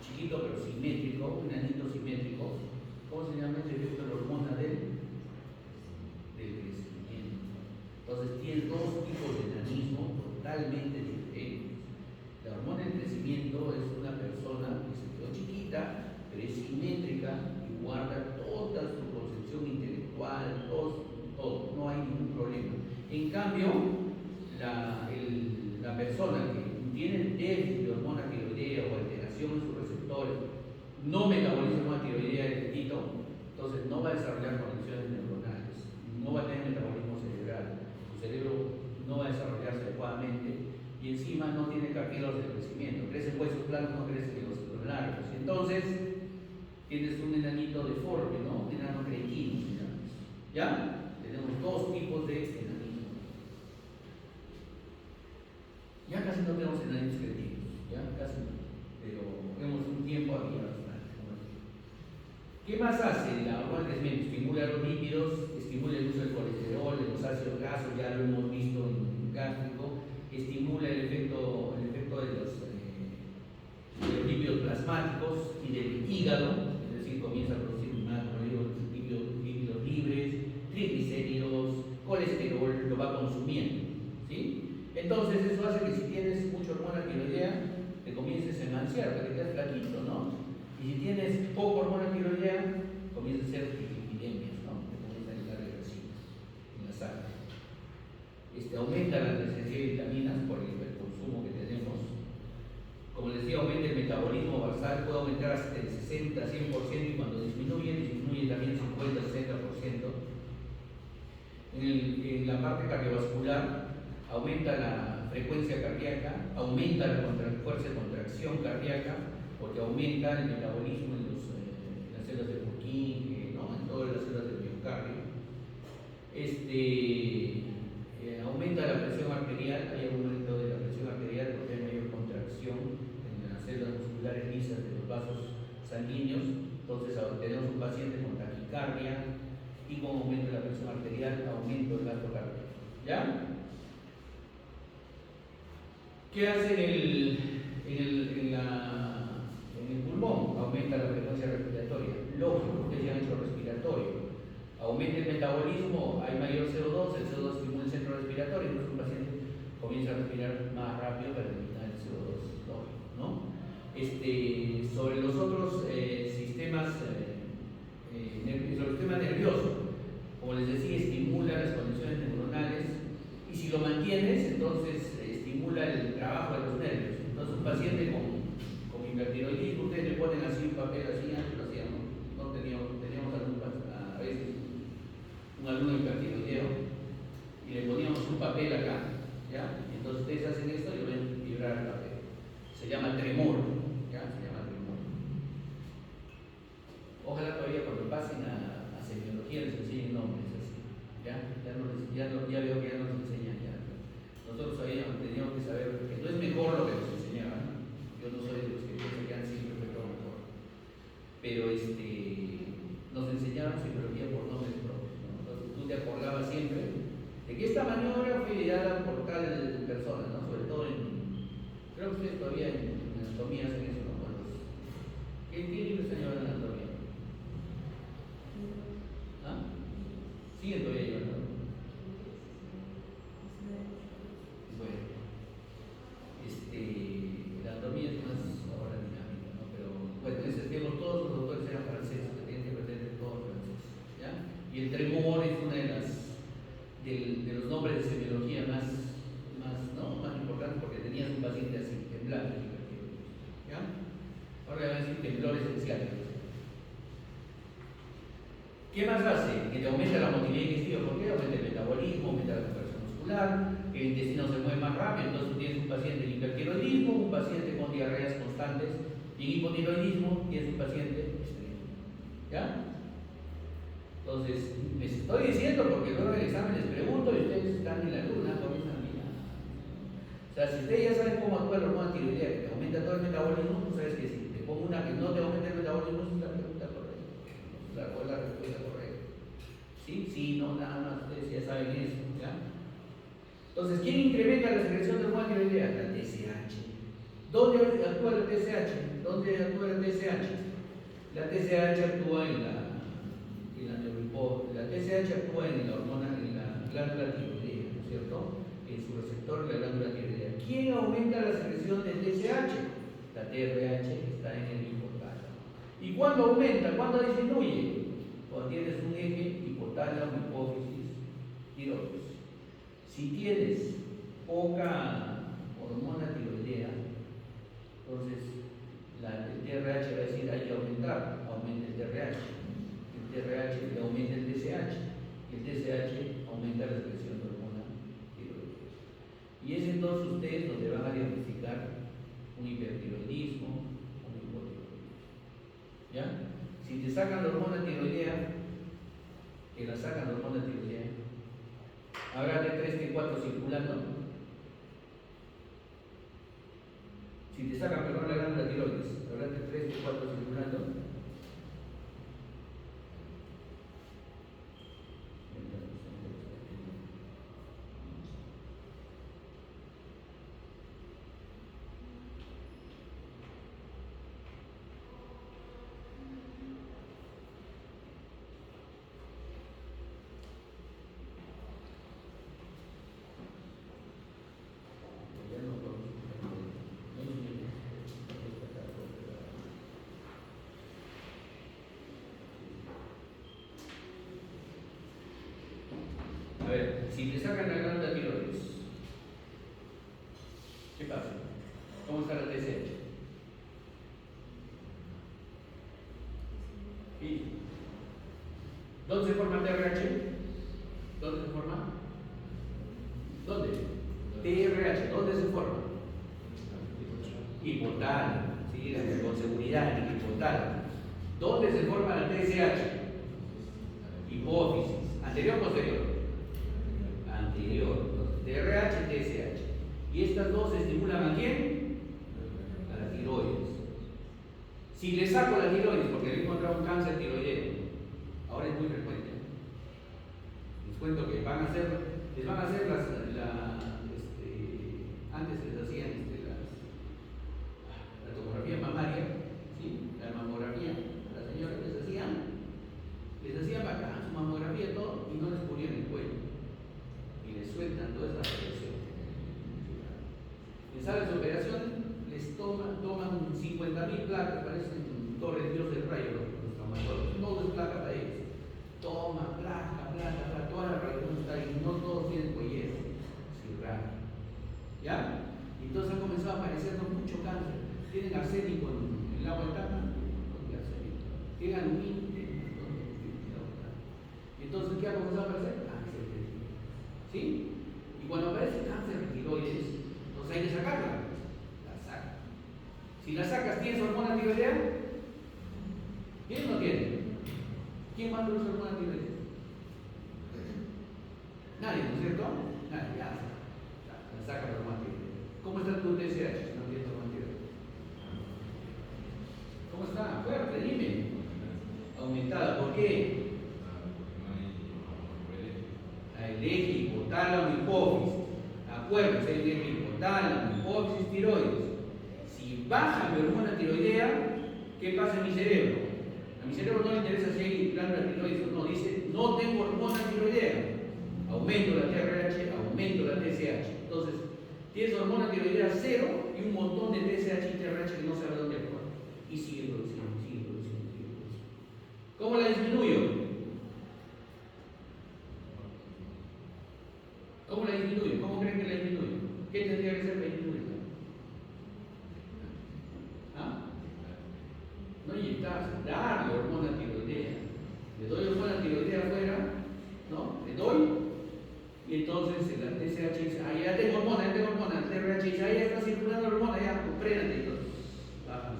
chiquito pero simétrico, un enanito simétrico, ¿cómo se llama este efecto de la hormona del crecimiento? Entonces tienes dos tipos de enanismo totalmente diferentes. La hormona del crecimiento es una persona que se quedó chiquita, pero es simétrica y guarda toda su concepción intelectual, todo, no hay ningún problema. En cambio, la persona que tiene déficit de hormona tiroidea o alteración en sus receptores, no metaboliza hormona tiroidea del fetito, entonces no va a desarrollar conexiones neuronales, no va a tener metabolismo cerebral, su cerebro no va a desarrollarse adecuadamente y encima no tiene cartílagos de crecimiento, crecen huesos planos, no crecen en los largos. Entonces, tienes un enanito deforme, ¿no? Un enano cretino, se llama eso. ¿Ya? Tenemos dos tipos de enanismo. Ya casi no tenemos enanitos cretinos, ya casi no, pero vemos un tiempo había bastante. ¿Qué más hace la hormona de crecimiento? Estimula los lípidos, estimula el uso del colesterol, de los ácidos grasos, ya lo hemos visto en gástrico, estimula el efecto de los lípidos plasmáticos y del hígado, es decir, comienza a producir más, como digo, lípidos libres, triglicéridos, colesterol, lo va consumiendo, ¿sí? Entonces eso hace que si tienes mucha hormona tiroidea, te comiences a emanciar, para que quedes flaquito, ¿no? Y si tienes poca hormona tiroidea, comienzas a ser epidemias, ¿no? Te comienzan a llegar reversibles en la sangre. Aumenta la presencia de vitaminas por el consumo que tenemos. Como les decía, aumenta el metabolismo basal, puede aumentar hasta el 60-100% y cuando disminuye también 50-60%. En la parte cardiovascular, aumenta la frecuencia cardíaca, aumenta la fuerza de contracción cardíaca, porque aumenta el metabolismo en las células de Purkinje, ¿no? En todas las células del miocardio. Aumenta la presión arterial, hay aumento de la presión arterial porque hay mayor contracción en las células musculares lisas de los vasos sanguíneos. Entonces tenemos un paciente con taquicardia y con aumento de la presión arterial, aumento del gasto cardíaco. ¿Ya? ¿Qué hace en el pulmón? Aumenta la frecuencia respiratoria. Lógico, ustedes ya han hecho respiratorio. Aumenta el metabolismo, hay mayor CO2, el CO2 estimula el centro respiratorio, entonces un paciente comienza a respirar más rápido para eliminar el CO2, lógico, ¿no? Sobre los otros sistemas, sobre el sistema nervioso, alumno hipertiroideo y le poníamos un papel acá, ¿ya? Y entonces ustedes hacen esto y ven vibrar el papel. Se llama tremor, ¿ya? Se llama tremor. Ojalá todavía cuando pasen a semiología les enseñen nombres así, ¿ya? Ya veo que ya nos enseñan, ya. Nosotros teníamos que saber que no es mejor lo que nos enseñaban, ¿no? Yo no soy de los que piensan que han siempre fue todo mejor, pero nos enseñaron semiología por nombres propios, ¿no? Entonces tú te acordabas siempre de que esta maniobra fue ideada por tal persona, ¿no? Sobre todo creo que ustedes todavía en anatomía hacen eso, ¿no? ¿Qué libros están llevando en anatomía? ¿Ah? ¿Siguen todavía llevando? Bueno, la anatomía es más ahora dinámica, ¿no? Pero bueno, en ese tiempo todos los doctores eran franceses, que tienen que aprender todos franceses, ¿ya? Y el tremor es una de los nombres de semiología más importantes, porque tenías un paciente así, temblando, ¿ya? Ahora van a decir temblor esencial. ¿Qué más hace? Que te aumenta la motilidad digestiva. ¿Por qué? Aumenta el metabolismo, aumenta la contracción muscular, el intestino se mueve más rápido. Entonces tienes un paciente en hipertiroidismo, un paciente con diarreas constantes, y en hipotiroidismo tienes un paciente estreñido, ¿ya? Entonces, les estoy diciendo porque luego en el examen les pregunto y ustedes están en la luna, comienzan a mirar. O sea, si ustedes ya saben cómo actúa la hormona tiroidea, que te aumenta todo el metabolismo, tú sabes que si te pongo una que no te aumenta el metabolismo, es la pregunta correcta. O la respuesta correcta. Sí, no, nada más, ustedes ya saben eso, ¿ya? Entonces, ¿quién incrementa la secreción de hormona tiroidea? La TSH. ¿Dónde actúa la TSH? ¿Dónde actúa la TSH? La TSH actúa en la TSH actúa en la hormona, en la glándula tiroidea, ¿no es cierto? En su receptor de la glándula tiroidea. ¿Quién aumenta la secreción de TSH? La TRH, que está en el hipotálamo. ¿Y cuándo aumenta? ¿Cuándo disminuye? Cuando tienes un eje hipotálamo, hipófisis, tiroides. Si tienes poca hormona tiroidea, entonces el TRH va a decir hay que aumentar, aumenta el TRH. El TRH le aumenta el TSH y el TSH aumenta la secreción de hormona tiroidea. Y es entonces ustedes donde van a diagnosticar un hipertiroidismo, un hipotiroidismo. ¿Ya? Si te sacan la hormona tiroidea, que la sacan la hormona tiroidea, habrá de 3 que 4 circulando. Si te sacan, perdón, la glándula tiroides, habrá de 3 que 4 circulando. A ver, si te sacan la glándula tiroides, ¿qué pasa? ¿Cómo está la TSH? ¿Y dónde se forma el TRH? ¿Dónde se forma? ¿Dónde? TRH, ¿dónde se forma? Hipotálamo, ¿sí? Con seguridad en el hipotálamo. ¿Dónde se forma la TSH? Hipófisis. ¿Anterior o posterior? Anterior. Entonces, TRH y TSH. ¿Y estas dos estimulan a quién? A la tiroides. Si le saco la tiroides porque le he encontrado un cáncer tiroideo, ahora es muy frecuente. Les cuento que les van a hacer antes les hacían la tomografía mamaria, ¿sí? La mamografía, las señoras les hacían bacán su mamografía todo y no les ponían el cuello y les sueltan toda esa radiación. Les sale su operación, les toman 50.000 placas, parecen torres dios del rayo los traumatólogos, todo es placa para ellos. Toma, placa, toda la radiación está ahí, no todos tienen cuello, cirrano. ¿Ya? Y entonces han comenzado a aparecer mucho cáncer. Tienen arsénico en el agua de tapa, tienen aluminio, entonces ¿qué ha comenzado a aparecer? Cáncer de tiroides. ¿Sí? Y cuando aparece cáncer de tiroides, entonces hay que sacarla. La saca. Si la sacas, ¿tienes hormona tiroidea? ¿Tiene o no tiene? ¿Quién más produce hormona tiroidea? Nadie, ¿no es cierto? Nadie, ya. La saca la hormona tiroidea. ¿Cómo está tu TSH? No tienes hormona tiroidea. ¿Cómo está? Fuerte, dime. Aumentada. ¿Por qué? El eje hipotálamo hipófisis. Acuérdense, el eje hipotálamo hipófisis tiroides. Si baja mi hormona tiroidea, ¿qué pasa en mi cerebro? A mi cerebro no le interesa si hay glándula tiroides o no. Dice, no tengo hormona tiroidea. Aumento la TRH, aumento la TSH. Entonces, tienes hormona tiroidea 0 y un montón de TSH y TRH que no sabe dónde actuar. Y sigue produciendo, sigue produciendo, sigue produciendo. ¿Cómo la disminuyo? ¿Cómo la disminuyo? ¿Cómo creen que la disminuyo? ¿Qué tendría que ser para disminuirla? ¿Ah? No inyectarse, darle hormona tiroidea. Le doy hormona tiroidea afuera, ¿no? Le doy, y entonces la TSH dice, ah, ya tengo hormona, el TRH dice, ah, ya está circulando la hormona, ya, compréndete, entonces, baja.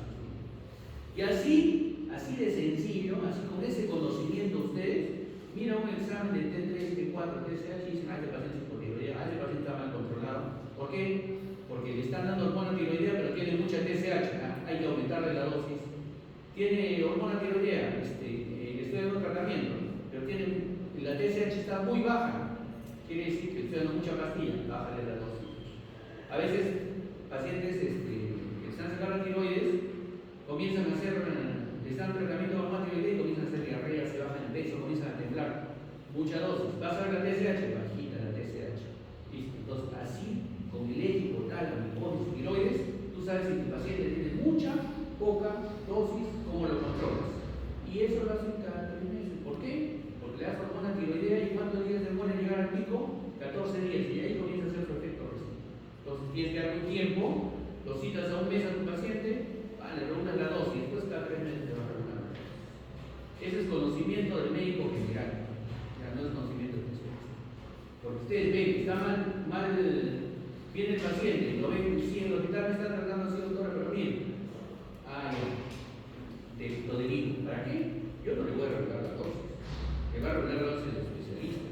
Y así de sencillo, así con ese conocimiento ustedes, mira un examen de T3, T4, TSH y dicen, ah, este paciente es hipotiroidea, ah, este paciente está mal controlado. ¿Por qué? Porque le están dando hormona tiroidea, pero tiene mucha TSH, ¿ah? Hay que aumentarle la dosis. Tiene hormona tiroidea, le estoy dando tratamiento, pero la TSH está muy baja, quiere decir que estoy dando mucha pastilla, bájale la dosis. A veces, pacientes que están sacando la tiroides, comienzan a hacer, les dan tratamiento de hormona tiroidea y comienzan a hacer diarrea, se bajan el peso, comienzan a temblar. Mucha dosis. ¿Vas a ver la TSH? Bajita la TSH. ¿Listo? Entonces, así, con el eje hipotálamo hipófisis tiroides, tú sabes si tu paciente tiene mucha, poca dosis, cómo lo controlas. Y eso lo hacen cada 3 meses. ¿Por qué? Porque le das hormona tiroidea y ¿cuántos días demora en llegar al pico? 14 días. Y ahí comienza a hacer su efecto recién. Entonces, tienes que darle un tiempo, lo citas a un mes a tu paciente, le reúnas la dosis, después cada 3 meses te va a reúnar. Ese es conocimiento del médico general, ya no es conocimiento especialista. Porque ustedes ven, está mal viene el paciente, lo ven si en el hospital me están tratando así, doctora, pero bien. Ah, ya, lo derivo. ¿Para qué? Yo no le voy a regular la dosis, le va a regular la dosis del especialista.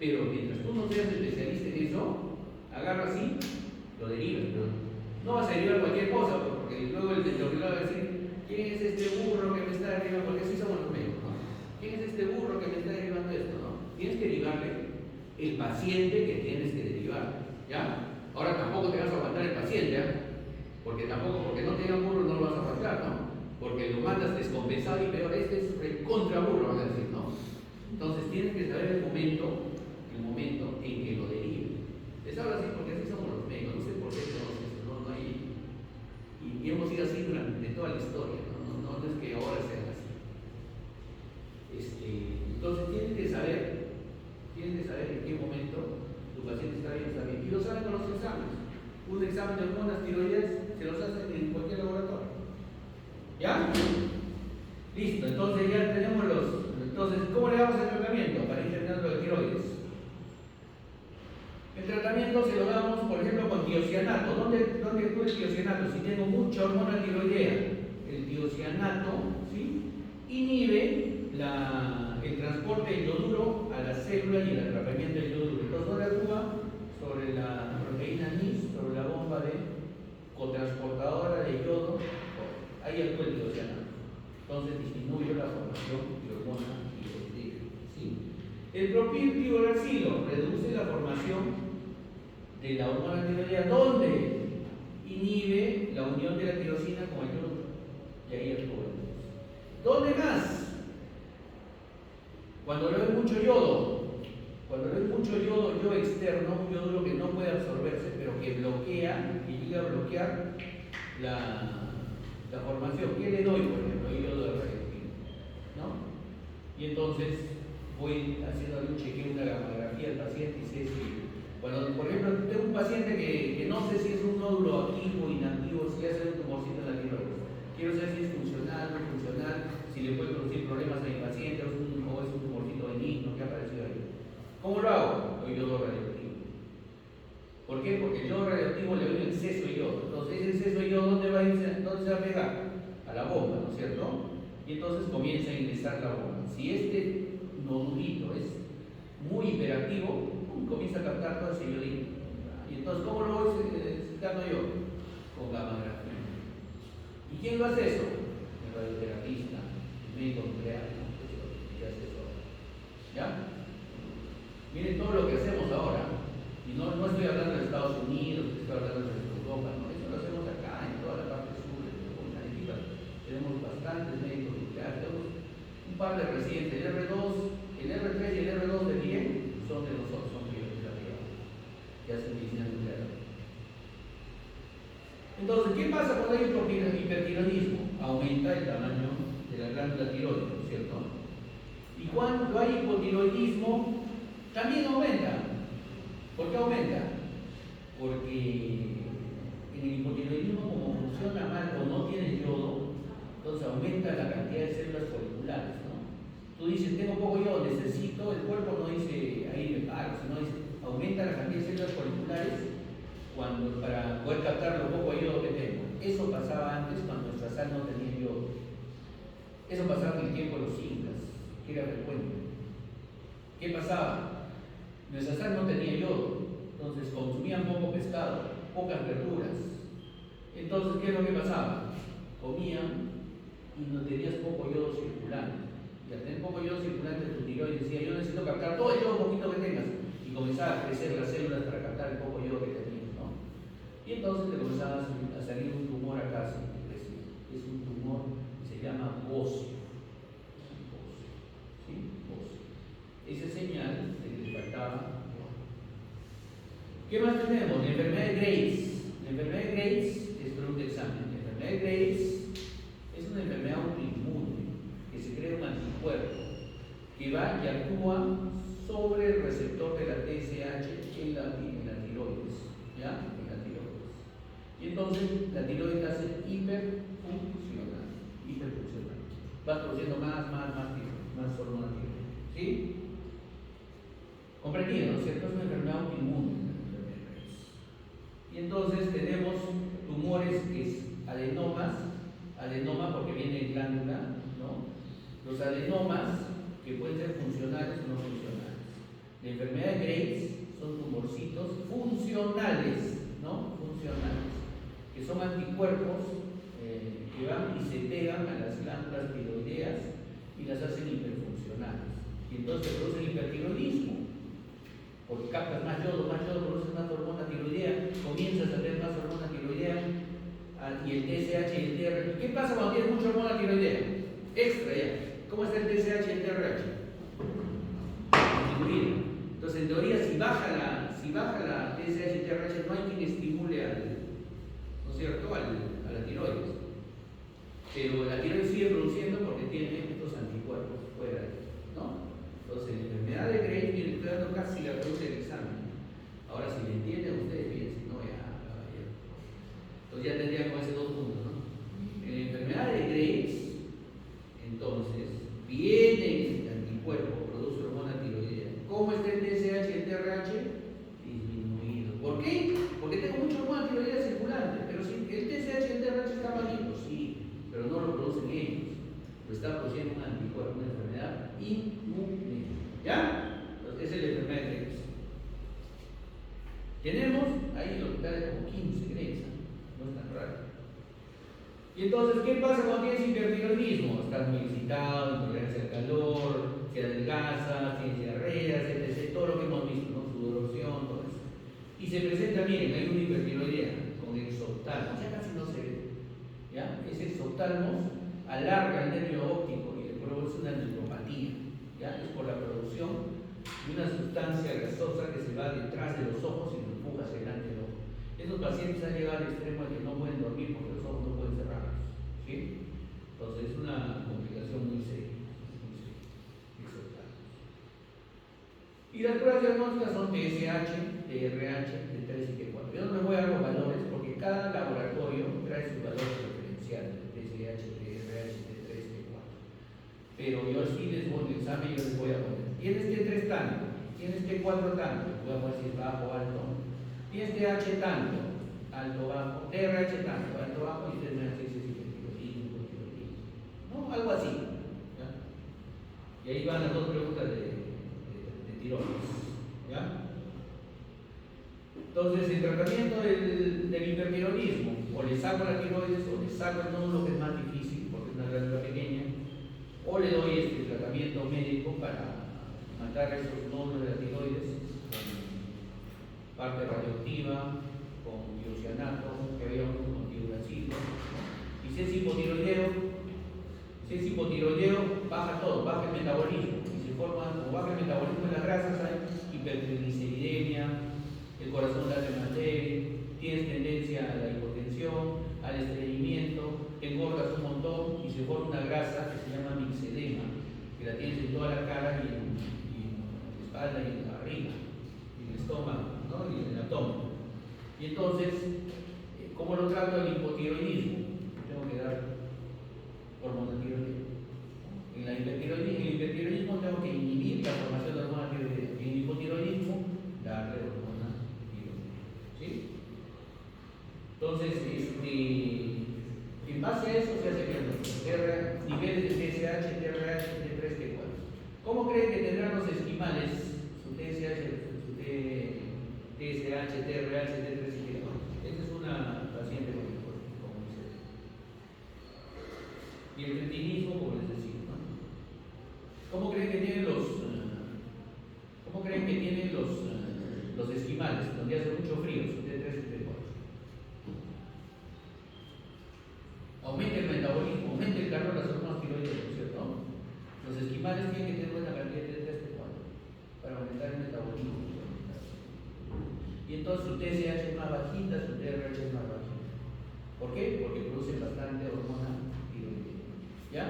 Pero mientras tú no seas especialista en eso, agarra así, lo derivas. No vas a derivar cualquier cosa, porque luego el doctor va a decir, ¿quién es este burro que me está derivando? Porque así somos los médicos, ¿no? ¿Quién es este burro que me está derivando esto? ¿No? Tienes que derivarle el paciente que tienes que derivar, ¿ya? Ahora tampoco te vas a aguantar el paciente, ¿eh? Porque no tenga burro no lo vas a aguantar, ¿no? Porque lo mandas descompensado y peor, este es recontra burro, vamos a decir, ¿no? Entonces tienes que saber el momento en que lo derive. Les hablo así porque así somos los médicos, no sé por qué tenemos eso, no hay. Y hemos sido así durante toda la historia, no es que ahora sea así. Entonces tienes que saber en qué momento tu paciente está bien. Y lo saben con los exámenes. Un examen de hormonas tiroides se los hacen en cualquier laboratorio. ¿Ya? Listo, entonces ya tenemos Entonces, ¿cómo le damos el tratamiento para ir tratando de tiroides? El tratamiento se lo damos, por ejemplo, con tiocianato. ¿Dónde actúa el tiocianato? Si tengo mucha hormona tiroidea, el tiocianato, ¿sí?, inhibe el transporte del yoduro a la célula y el atrapamiento del yoduro. Entonces, ¿dónde actúa? Sobre la proteína NIS, sobre la bomba de cotransportadora de yodo. Ahí actúa el tiocianato. Entonces, disminuye la formación de hormona tiroidea, ¿sí? El propiltioracilo reduce la formación de la hormona tiroidea, donde inhibe la unión de la tirosina con el yodo. Y ahí actúa. ¿Dónde más? Cuando le doy mucho yodo, yo externo, un yoduro que no puede absorberse, pero que bloquea, que llega a bloquear la formación. ¿Qué le doy, por ejemplo? El yodo de radioactivo, ¿no? Y entonces voy haciéndole un chequeo, una gamografía al paciente y sé si, cuando, por ejemplo, tengo un paciente que no sé si es un nódulo activo, inactivo, si hace un tumorcito en la tiroides. Quiero saber si es funcional, no funcional, si le puede producir problemas a mi paciente o es un tumorcito benigno que ha aparecido ahí. exceso de yodo. Entonces, ese exceso de yodo, ¿dónde va a irse? ¿Dónde se va a pegar? A la bomba, ¿no es cierto? Y entonces comienza a ingresar la bomba. Si este nodulito es muy hiperactivo, comienza a captar todo ese yodito. Y entonces, ¿cómo lo voy sacando yo? Con gammagrafía. ¿Y quién lo hace eso? El radioterapista, el médico nuclear, ¿no? Que hace eso. ¿Ya? Miren todo lo que hacemos ahora. Y no estoy hablando de Estados Unidos, estoy hablando de Europa, ¿no? Eso lo hacemos acá, en toda la parte sur de Arequipa. Tenemos bastantes médicos nucleares, tenemos un par de residentes. El R2, el R3 y el R2 de bien son de nosotros, son bioterapia, que hacen medicina nuclear. Entonces, ¿qué pasa cuando hay un hipertiroidismo? Aumenta el tamaño de la glándula tiroides, ¿no es cierto? Y cuando hay hipotiroidismo, también aumenta. ¿Por qué aumenta? Porque en el hipotiroidismo, como funciona mal o no tiene yodo, entonces aumenta la cantidad de células foliculares, ¿no? Tú dices, tengo poco yodo, necesito, el cuerpo no dice, ahí me paro, sino dice, aumenta la cantidad de células foliculares para poder captar lo poco yodo que tengo. Eso pasaba antes cuando nuestra sal no tenía yodo. Eso pasaba en el tiempo de los incas, que era frecuente. ¿Qué pasaba? Nuestra sal no tenía yodo, entonces consumían poco pescado, pocas verduras. Entonces, ¿qué es lo que pasaba? Comían y no tenías poco yodo circulante. Y al tener poco yodo circulante, tu tiroides decía, yo necesito captar todo el yodo poquito que tengas. Y comenzaba a crecer las células para captar el poco yodo que tenías, ¿no? Y entonces te comenzaba a salir un tumor acá, es un tumor que se llama óseo. ¿Sí? Óseo. Esa es señal de que le faltaba. ¿Qué más tenemos? La enfermedad de Graves. La enfermedad de Graves es producto de examen. La enfermedad de Graves es una enfermedad autoinmune que se crea un anticuerpo que va y actúa sobre el receptor de la TSH en la tiroides. ¿Ya? En la tiroides. Y entonces la tiroides hace hiperfuncional. Va produciendo más hormona tiroides. ¿Sí? Comprendido, ¿no es cierto? Es una enfermedad autoinmune. Y entonces tenemos tumores que es adenoma porque viene de glándula, ¿no? Los adenomas que pueden ser funcionales o no funcionales. La enfermedad de Graves son tumorcitos funcionales, ¿no? Funcionales, que son anticuerpos que van y se pegan a las glándulas tiroideas y las hacen hiperfuncionales. Y entonces producen hipertiroidismo. Porque captas más yodo, produces más hormona tiroidea, comienzas a tener más hormona tiroidea y el TSH y el TRH. ¿Qué pasa cuando tienes mucha hormona tiroidea? Extra ya. ¿Cómo está el TSH y el TRH? Disminuido. Entonces, en teoría, si baja la TSH y TRH, no hay quien estimule ¿no es cierto? A la tiroides. Pero la tiroides sigue produciendo porque tiene estos anticuerpos fuera de ella, ¿no? Entonces, la enfermedad de Graves, miren, estoy dando casi la pregunta del examen. Ahora, si le entienden ustedes bien, si no, ya, caballero. Entonces, ya tendrían con ese 2 puntos, ¿no? En la enfermedad de Graves, entonces, viene el anticuerpo, produce hormona tiroidea. ¿Cómo está el TSH y el TRH? Disminuido. ¿Por qué? Porque tengo mucha hormona tiroidea circulante. Pero si el TSH y el TRH están bajito, sí, pero no lo producen ellos. Lo está produciendo un anticuerpo, una enfermedad inmune. ¿Ya? Entonces, esa es la enfermedad de Graves. Tenemos ahí en el hospital como 15 Graves, no es tan raro. Y entonces, ¿qué pasa cuando tienes hipertiroidismo? Estás muy excitado, intolerancia al calor, se adelgaza, tienes diarrea, etc. Todo lo que hemos visto, ¿no? Sudoración, todo eso. Y se presenta, miren, hay una hipertiroidea con exoptalmos, ya casi no se ve. ¿Ya? Ese exoptalmos alarga el nervio óptico y le produce una neuropatía. ¿Ya? Es por la producción de una sustancia gasosa que se va detrás de los ojos y lo empuja hacia delante del ojo. Esos pacientes han llegado al extremo de que no pueden dormir porque los ojos no pueden cerrarlos. ¿Sí? Entonces es una complicación muy seria. Y las pruebas diagnósticas son TSH, TRH, T3 y T4. Yo no les voy a dar los valores porque cada laboratorio trae sus valores referenciales, TSH, TRH, T3, T4. Pero yo sí les voy a examen y yo les voy a poner. Tienes T3 tanto, tienes T4 tanto, voy a poner si es bajo o alto. Tienes TH tanto, alto, bajo, TRH tanto, alto, bajo, y ustedes me dan si es hipertiroidismo, hipotiroidismo, ¿no? Algo así, ¿ya? Y ahí van las dos preguntas de tiroides, ¿ya? Entonces, el tratamiento del hipertiroidismo, o le saco la tiroides, o le saco el nódulo, que es más difícil, porque es una glándula pequeña, o le doy este tratamiento médico para matar esos nódulos de la tiroides con parte radioactiva, con tiocianato, que había uno con tiuracilo. Y si es hipotiroideo, baja todo, baja el metabolismo. Y se forma, como baja el metabolismo de las grasas, hay hipertrigliceridemia, el corazón late más débil, tienes tendencia a la hipotensión, al estreñimiento, te engordas un montón y se forma una grasa que se llama mixedema, que la tienes en toda la cara y en la espalda y en la barriga, y en el estómago, ¿no? Y en el abdomen. Y entonces, ¿cómo lo trato el hipotiroidismo? Tengo que dar hormona tiroidea. En el hipertiroidismo tengo que inhibir la formación de hormona tiroidea. En el hipotiroidismo, darle hormona tiroidea. ¿Sí? Entonces, en base a eso se hace el niveles de TSH, TRH, T3, T4. ¿Cómo creen que tendrán los esquimales su TSH, su TSH, TRH, T3 y T4? Esta es una paciente con miseria. Y el cretinismo, como les decía, ¿no? ¿Cómo creen que tienen los esquimales, donde hace mucho frío, su T3 y T4? Aumenta el metabolismo, aumenta el calor de las hormonas tiroides, ¿cierto? Los esquimales tienen que tener una cantidad de T3, T4 para aumentar el metabolismo. Y entonces su TSH es más bajita, su TRH es más bajita. ¿Por qué? Porque produce bastante hormona tiroidea. ¿Ya?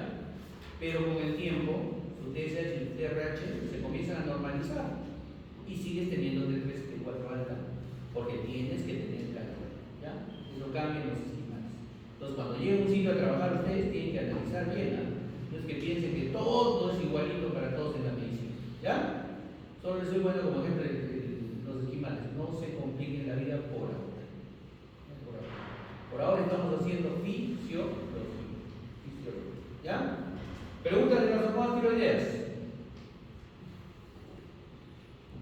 Pero con el tiempo, su TSH y su TRH se comienzan a normalizar y sigues teniendo T3, T4 alta, porque tienes que tener calor. ¿Ya? Eso cambia en los esquimales. Entonces, cuando lleguen a un sitio a trabajar, ustedes tienen que analizar bien, ¿no? No es que piensen que todo es igualito para todos en la medicina. ¿Ya? Solo les soy bueno como ejemplo de los esquimales. No se compliquen la vida por ahora. Por ahora estamos haciendo fisiología. ¿Ya? Preguntas de las hormonas tiroideas.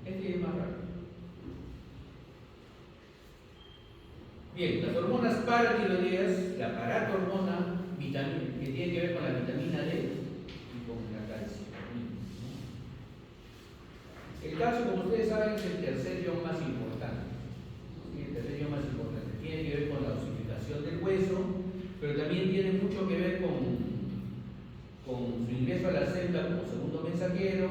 Este es más raro. Bien, las hormonas paratiroideas, la paratormona, que tiene que ver con la vitamina D y con la calcitonina. El calcio, como ustedes saben, es el tercer ion más importante. ¿Sí? El tercer ion más importante. Tiene que ver con la osificación del hueso, pero también tiene mucho que ver con su ingreso a la célula como segundo mensajero,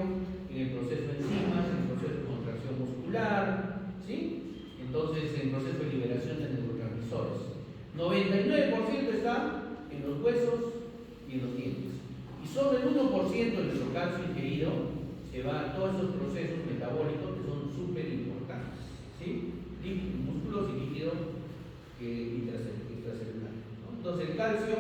en el proceso de enzimas, en el proceso de contracción muscular, ¿sí? Entonces, en el proceso de liberación de neurotransmisores. 99% está en los huesos y en los dientes. Y solo el 1% de nuestro calcio ingerido se va a todos esos procesos metabólicos que son súper importantes, ¿sí? Músculos y líquidos intracelulares, ¿no? Entonces, el calcio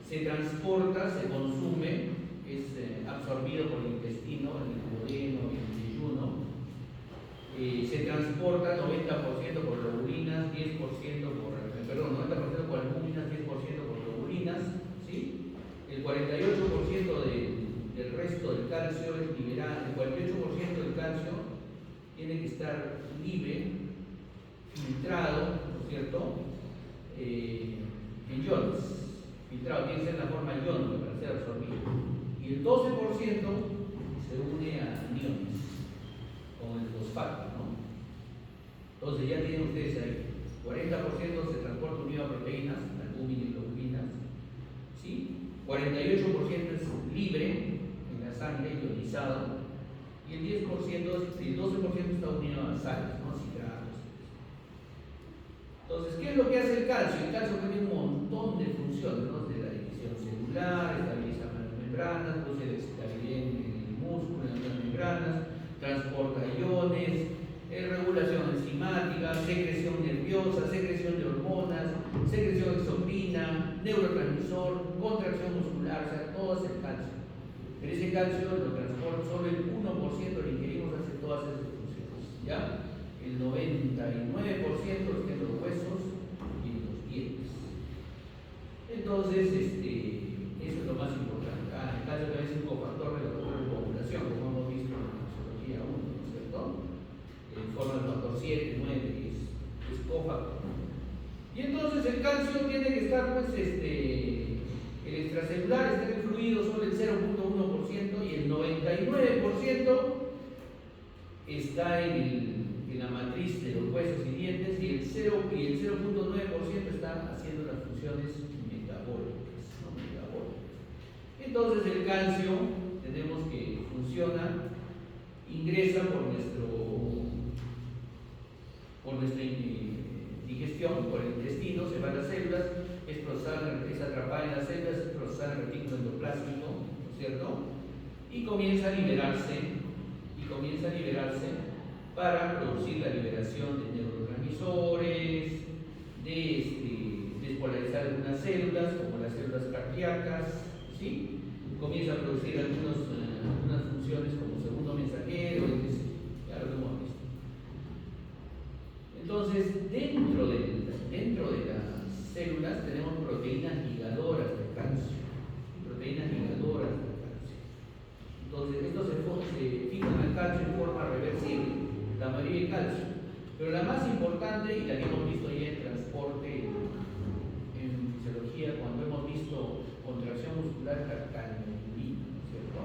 se transporta, se consume, es absorbido por el intestino, en el duodeno, en el yeyuno. Se transporta 90% por globulinas, 10% por, 90% por albúminas, 10% por globulinas, ¿sí? El 48% del resto del calcio es liberado, el 48% del calcio tiene que estar libre, filtrado, ¿no es cierto? En iones. Filtrado, tiene que ser en la forma iónica para ser absorbido. Y el 12% se une a aniones, con el fosfato, ¿no? Entonces ya tienen ustedes ahí, 40% se transporta unido a proteínas, albúmina y globulinas, ¿sí? 48% es libre en la sangre, ionizado, y el 12% está unido a sales, ¿no? Citratos. Entonces, ¿qué es lo que hace el calcio? El calcio tiene un montón de funciones, ¿no? De la división celular, estabiliza las membranas, produce estabilidad en el músculo, en las membranas, transporta iones, regulación enzimática, secreción nerviosa, secreción de hormonas, secreción exocrina, neurotransmisor, contracción muscular, o sea, todo es el calcio. Pero ese calcio lo transporta, solo el 1% lo ingerimos, hace todas esas funciones, ¿ya? El 99% está en los huesos está pues el extracelular está en el fluido solo el 0.1% y el 99% está en la matriz de los huesos y dientes, y el 0.9% está haciendo las funciones metabólicas, ¿no? Metabólicas. Entonces el calcio tenemos que funciona, ingresa por nuestra digestión, por el intestino, se va a las células, es atrapada en las células, es procesada en el retículo endoplásmico, ¿no es cierto? Y comienza a liberarse para producir la liberación de neurotransmisores, de despolarizar algunas células, como las células cardíacas, ¿sí? Comienza a producir algunas funciones como segundo mensajero, ya lo hemos visto. Entonces, dentro de las células tenemos proteínas ligadoras de calcio. Entonces, estos se fijan al calcio en forma reversible, la mayoría de calcio. Pero la más importante, y la que hemos visto ya en transporte, en fisiología, cuando hemos visto contracción muscular, es la calmodulina, ¿no es cierto?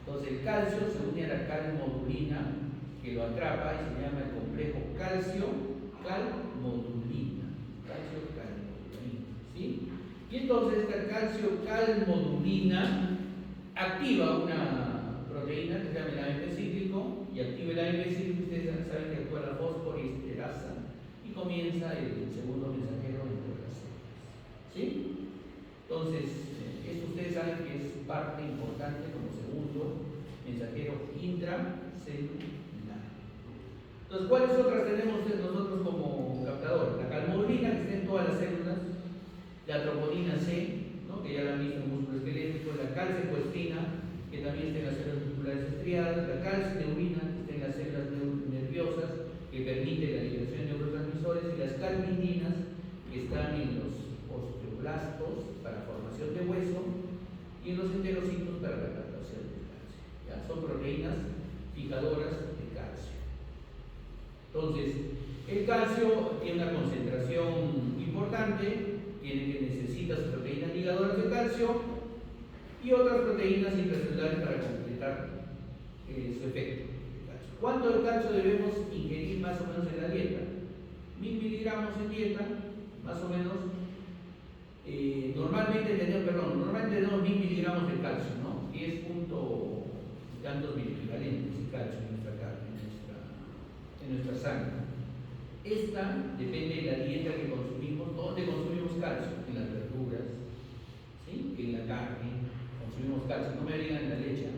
Entonces, el calcio se une a la calmodulina, que lo atrapa y se llama el complejo calcio-calmodulina. ¿Sí? Y entonces esta calcio-calmodulina activa una proteína que se llama el AMP cíclico, y activa el AMP cíclico, ustedes saben que actúa la fosfodiesterasa y comienza el segundo mensajero entre las células. ¿Sí? Entonces, esto ustedes saben que es parte importante como segundo mensajero intracelular. Entonces, ¿cuáles otras tenemos nosotros como captador? La calmodulina, que está en todas las células, la troponina C, ¿no? Que ya la han visto en músculo esquelético, la calcicoespina, que también está en las células musculares estriadas, la calcineurina, que está en las células nerviosas, que permite la liberación de neurotransmisores, y las calmininas, que están en los osteoblastos para formación de hueso y en los enterocitos para la captación del calcio. ¿Ya? Son proteínas fijadoras de calcio. Entonces, el calcio tiene una concentración importante, necesita sus proteínas ligadoras de calcio y otras proteínas intracelulares para completar su efecto. ¿Cuánto de calcio debemos ingerir más o menos en la dieta? 1000 miligramos en dieta, más o menos. Normalmente tenemos 1000 miligramos de calcio, ¿no? 10 punto tantos miliequivalentes de calcio en nuestra carne, en nuestra sangre. Esta depende de la dieta que consumimos. ¿Dónde consumimos calcio? En las verduras, ¿sí? En la carne consumimos calcio. No me digan en la leche,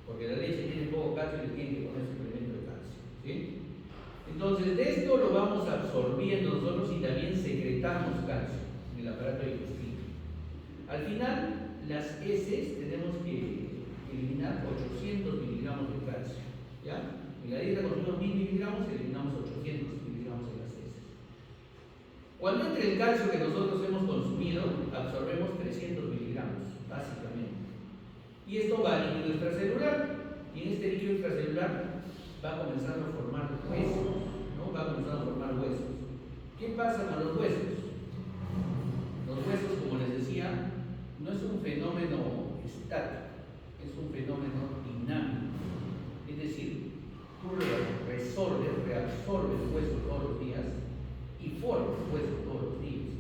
porque la leche tiene poco calcio y le tienen que poner suplemento de calcio, ¿sí? Entonces, de esto lo vamos absorbiendo nosotros y también secretamos calcio en el aparato digestivo. Al final, las heces tenemos que eliminar 800 miligramos de calcio, ¿ya? En la dieta consumimos 1000 miligramos y eliminamos 800 miligramos en las heces. Cuando entre el calcio que nosotros hemos consumido, absorbemos 300 miligramos, básicamente. Y esto va al líquido extracelular, y en este líquido extracelular va comenzando a formar huesos, ¿no? Va comenzando a formar huesos. ¿Qué pasa con los huesos? Los huesos, como les decía, no es un fenómeno estático, es un fenómeno dinámico. Es decir, tú reabsorbes hueso todos los días y formas hueso todos los días.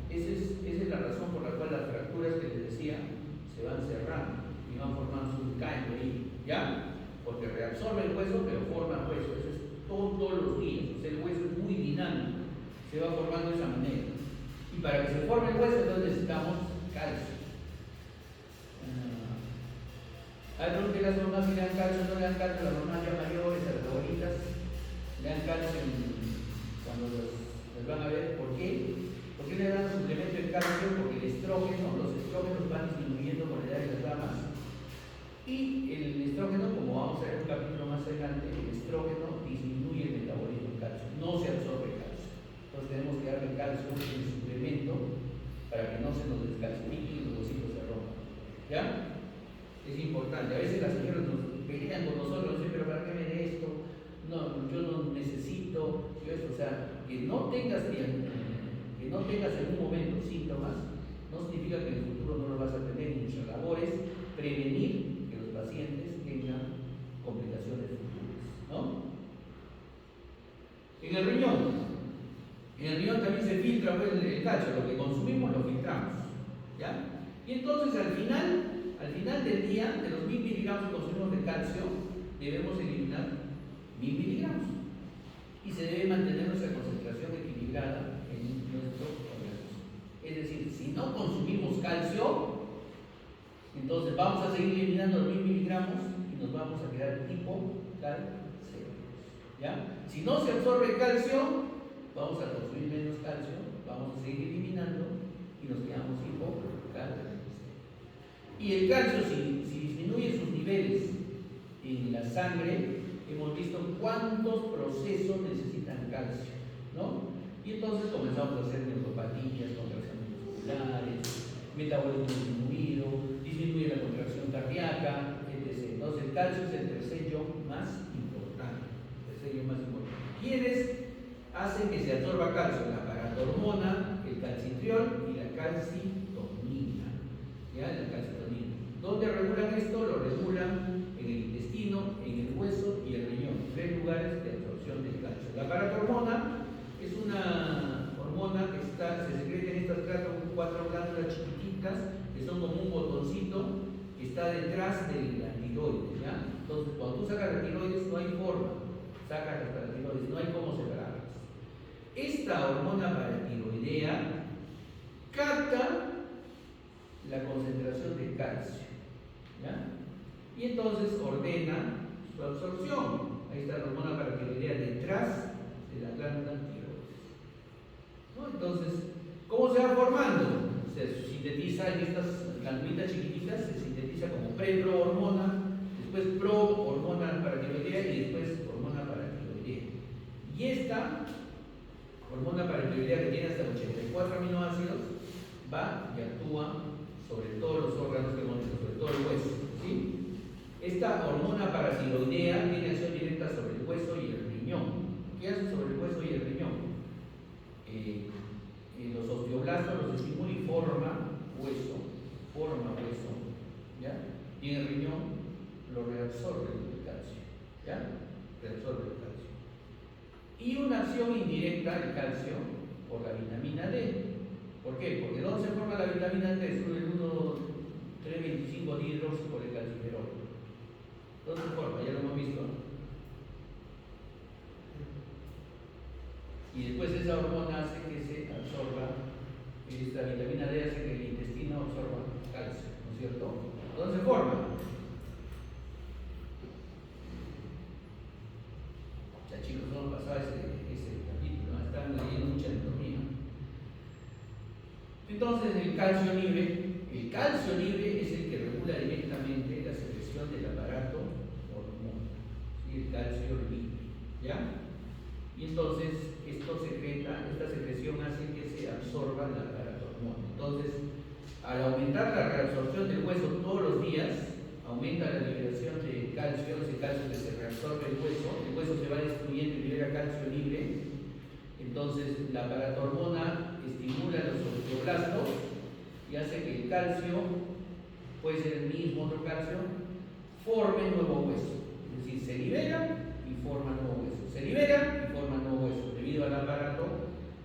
Esa es la razón por la cual las fracturas que les decía se van cerrando y van formando un callo ahí, ¿ya? Porque reabsorbe el hueso, pero forma hueso. Eso es todos los días. O sea, el hueso es muy dinámico, se va formando de esa manera. Y para que se forme el hueso, entonces necesitamos calcio. Algunos de las mamás que le dan calcio, no le dan calcio a las mamás ya mayores, a las abuelitas, le dan calcio cuando los van a ver. ¿Por qué? ¿Por qué le dan suplemento de calcio? Porque los estrógenos van disminuyendo con la edad de las damas. Y el estrógeno, como vamos a ver un capítulo más adelante, el estrógeno disminuye el metabolismo del calcio, no se absorbe el calcio. Entonces tenemos que darle calcio en suplemento para que no se nos descalcifique y los huesitos se rompan. ¿Ya? Es importante. A veces las señoras nos pelean con nosotros, dicen, pero ¿para qué me dé esto? No, yo no necesito, yo esto. O sea, que no tengas que que no tengas en un momento síntomas no significa que en el futuro no lo vas a tener. Y nuestra labor es prevenir que los pacientes tengan complicaciones futuras, ¿no? En el riñón también se filtra pues, el calcio, lo que consumimos lo filtramos, ¿ya? Y entonces al final del día, de los 1000 miligramos que consumimos de calcio, debemos eliminar 1000 miligramos. Y se debe mantener nuestra concentración equilibrada en nuestro organismo. Es decir, si no consumimos calcio, entonces vamos a seguir eliminando los 1000 miligramos y nos vamos a quedar hipocalcémicos, ¿ya? Si no se absorbe calcio, vamos a consumir menos calcio, vamos a seguir eliminando y nos quedamos hipocalcémicos. Y el calcio, si disminuye sus niveles en la sangre, hemos visto cuántos procesos necesitan calcio, ¿no? Y entonces comenzamos a hacer neuropatías, contracciones musculares, metabolismo disminuido, disminuye la contracción cardíaca, etc. Entonces el calcio es el tercer sello más importante. ¿Quiénes hacen que se absorba calcio? La paratormona, el calcitriol y la calcitonina. ¿Ya? La calcitonina. ¿Dónde regulan esto? Lo regulan en el intestino, en el hueso y el riñón. 3 lugares de absorción del calcio. La paratormona es una hormona que se secreta en estas 4 glándulas chiquititas que son como un botoncito que está detrás de la tiroides, ¿ya? Entonces, cuando tú sacas la tiroides no hay forma, sacas las paratiroides, no hay cómo separarlas. Esta hormona paratiroidea capta la concentración de calcio, ¿ya? Y entonces ordena su absorción. Ahí está la hormona paratiroidea detrás de la glándula tiroides, ¿no? Entonces, ¿cómo se va formando? Se sintetiza en estas glandulitas chiquititas, se sintetiza como pre-pro-hormona, después pro-hormona paratiroidea y después hormona paratiroidea. Y esta hormona paratiroidea, que tiene hasta 84 aminoácidos, va y actúa sobre todos los órganos que hemos visto, sobre todo el hueso, ¿sí? Esta hormona paratiroidea tiene acción directa sobre el hueso y el riñón. ¿Qué hace sobre el hueso y el riñón? Los osteoblastos los estimula y forma hueso, ¿ya? Y en el riñón lo reabsorbe el calcio, ¿ya? Reabsorbe el calcio. Y una acción indirecta del calcio por la vitamina D. ¿Por qué? Porque ¿dónde se forma la vitamina D? Sobre el 1,325 dihidroxicalciferol. ¿Dónde se forma? Ya lo hemos visto. Y después esa hormona hace que se absorba, esta vitamina D hace que el intestino absorba calcio, ¿no es cierto? ¿Dónde se forma? Ya chicos, no pasaba ese capítulo, ¿no? Están leyendo mucha anatomía. Entonces el calcio libre es el que regula directamente la secreción del aparato hormonal, ¿sí? El calcio libre, ¿ya? Y entonces esta secreción hace que se absorba la paratormona. Entonces, al aumentar la reabsorción del hueso todos los días, aumenta la liberación de calcio, ese calcio que se reabsorbe el hueso se va destruyendo y libera calcio libre. Entonces, la paratormona estimula los osteoblastos y hace que el calcio, puede ser el mismo otro calcio, forme nuevo hueso. Es decir, se libera y forma nuevo hueso. Se libera y forma nuevo hueso debido al aparato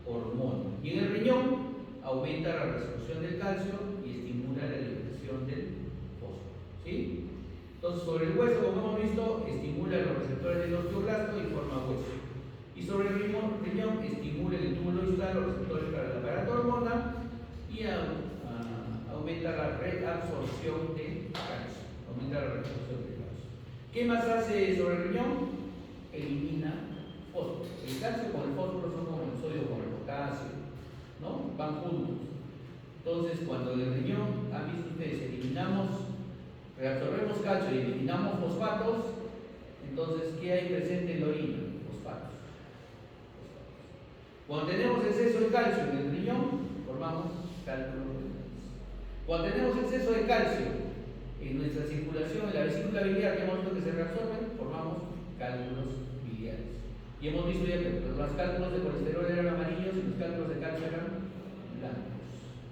hormona. Y en el riñón aumenta la reabsorción del calcio y estimula la liberación del fósforo, ¿sí? Entonces, sobre el hueso, como hemos visto, estimula los receptores del osteoblasto y forma hueso. Y sobre el riñón estimula el túbulo distal, los receptores para el aparato hormona y aumenta la reabsorción de calcio. ¿Qué más hace sobre el riñón? Elimina fósforo. El calcio con el fósforo son como el sodio con el potasio, ¿no? Van juntos. Entonces, cuando en el riñón, han visto ustedes, reabsorbemos calcio y eliminamos fosfatos, entonces, ¿qué hay presente en la orina? Fosfatos. Cuando tenemos exceso de calcio en el riñón, formamos cálculos renales. Cuando tenemos exceso de calcio en nuestra circulación, en la vesícula biliar, que hemos visto que se reabsorben, formamos cálculos biliares. Y hemos visto ya que los cálculos de colesterol eran amarillos y los cálculos de calcio eran blancos,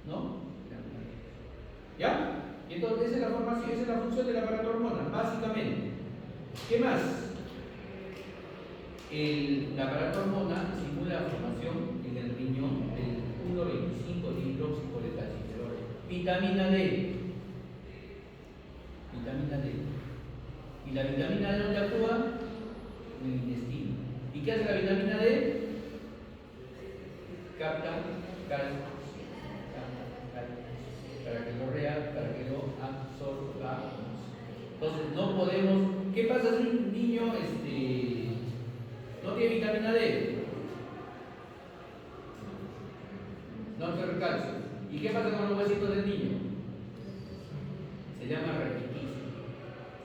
¿no? ¿Ya? Y entonces esa es la formación, esa es la función del aparato hormonal, básicamente. ¿Qué más? El aparato hormonal estimula la formación en el riñón del 1,25 de hidróxido de calcio. Vitamina D. Vitamina D. ¿Y la vitamina D dónde actúa? En el intestino. ¿Y qué hace la vitamina D? Capta calcio, para que lo absorbamos. Entonces no podemos. ¿Qué pasa si un niño no tiene vitamina D? No absorbe calcio. ¿Y qué pasa con los huesitos del niño? Se llama raquitismo.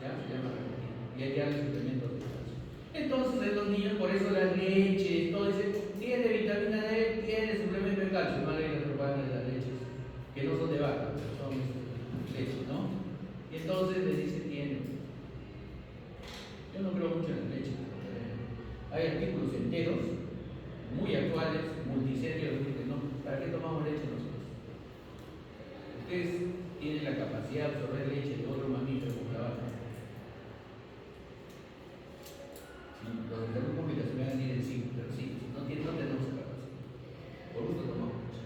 ¿Ya? Se llama raquitismo. Y hay ya los suplementos de calcio. Entonces en los niños, por eso las leches, todo dice, tiene vitamina D, tiene suplemento de calcio. Más bien la propaganda de las leches, que no son de vaca, pero son leches, ¿no? Y entonces les dice tiene. Yo no creo mucho en las leches. Hay artículos enteros, muy actuales, multiserios, que dicen, no, ¿para qué tomamos leche nosotros? Ustedes tienen la capacidad de absorber leche de otro mamífero como la vaca. Los de salud pública se me van a decir en sí, pero sí, no tenemos esa capacidad. Por gusto tomamos leche.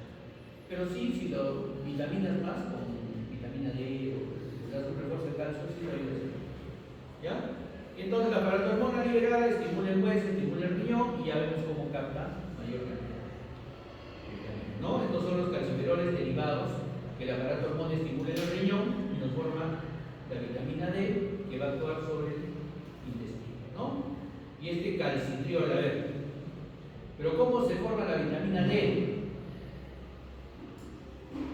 Pero sí, si lo vitaminas más con vitamina D o das un refuerzo de calcio, sí lo ayuda. ¿Ya? Y entonces el aparato hormonal liberal estimula el hueso, estimula el riñón y ya vemos cómo capta mayor cantidad. ¿No? Estos son los calciferoles derivados que el aparato hormonal estimula en el riñón y nos forma la vitamina D que va a actuar sobre el intestino, ¿no? Y este calcitriol, a ver, pero ¿cómo se forma la vitamina D?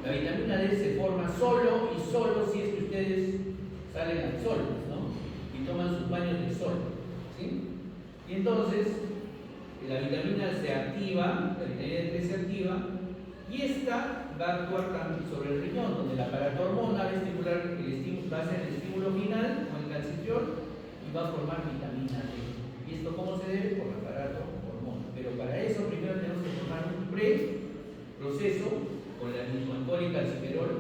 La vitamina D se forma solo y solo si es que ustedes salen al sol, ¿no? Y toman sus baños de sol, ¿sí? Y entonces la vitamina se activa, la vitamina D se activa, y esta va a actuar también sobre el riñón, donde el aparato hormonal va a estimular el estímulo, va a ser el estímulo final con el calcitriol y va a formar vitamina D. ¿Y esto cómo se debe? Por el aparato hormonal. Pero para eso primero tenemos que formar un proceso con la alcohol y calciferol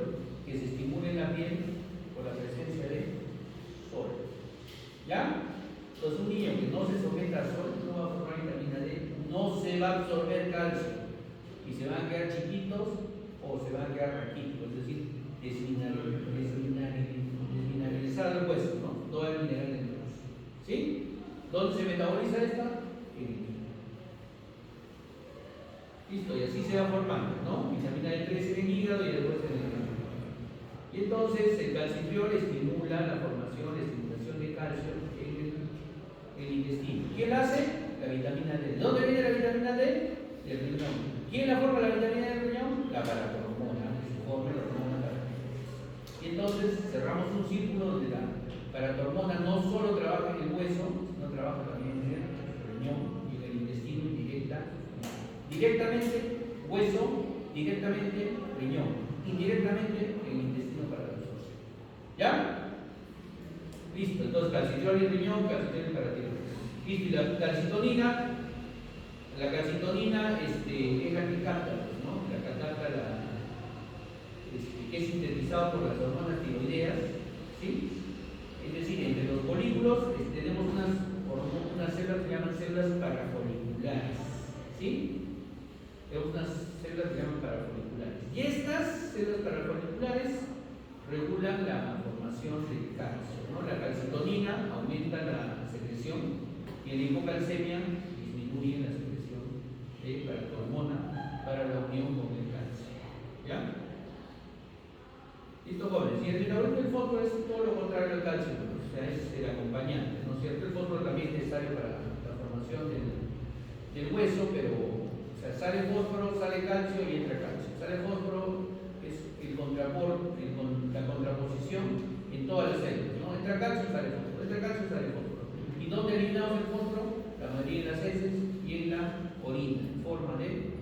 que se estimule en la piel por la presencia de sol. ¿Ya? Entonces un niño que no se someta al sol no va a formar vitamina D, no se va a absorber calcio y se van a quedar chiquitos o se van a quedar raquíticos, es decir, desmineralizar el hueso, ¿no? Todo el mineral del hueso. ¿Sí? ¿Dónde se metaboliza esta? En el hígado. Listo, y así se va formando, ¿no? Vitamina D crece en el hígado y después en el riñón. Y entonces el calcitriol estimula la formación, la estimulación de calcio en el intestino. ¿Quién la hace? La vitamina D. ¿De dónde viene la vitamina D? Del riñón. ¿Quién la forma la vitamina D del riñón? La paratormona, que se forma la hormona paratormona. Y entonces cerramos un círculo donde la paratormona no solo trabaja en el hueso, sino trabaja también en el riñón y en el intestino directamente hueso, directamente riñón, indirectamente el intestino para la absorción. ¿Ya? Listo, entonces calcitriol y riñón, calcitriol y paratiroides. Listo, y la calcitonina es la que capta, ¿no? La que capta que es sintetizado por las hormonas tiroideas, ¿sí? Es decir, entre los folículos tenemos unas células que se llaman células parafoliculares, ¿sí? Tenemos unas células que se llaman parafoliculares. Y estas células parafoliculares regulan la formación de calcio, ¿no? La calcitonina aumenta la secreción y en la hipocalcemia disminuye la secreción de paratormona para la unión con el calcio. ¿Ya? Listo, jóvenes. Y el metabolismo del fósforo es todo lo contrario al calcio, ¿no? O sea, es el acompañante, ¿no es cierto? El fósforo también es necesario para la formación del hueso, pero o sea, sale fósforo, sale calcio y entra calcio. Sale fósforo, es la contraposición en todas las células, ¿no? Entra calcio, sale fósforo, entra calcio, sale fósforo. ¿Y dónde eliminamos el fósforo? La mayoría de las heces y en la orina, en forma de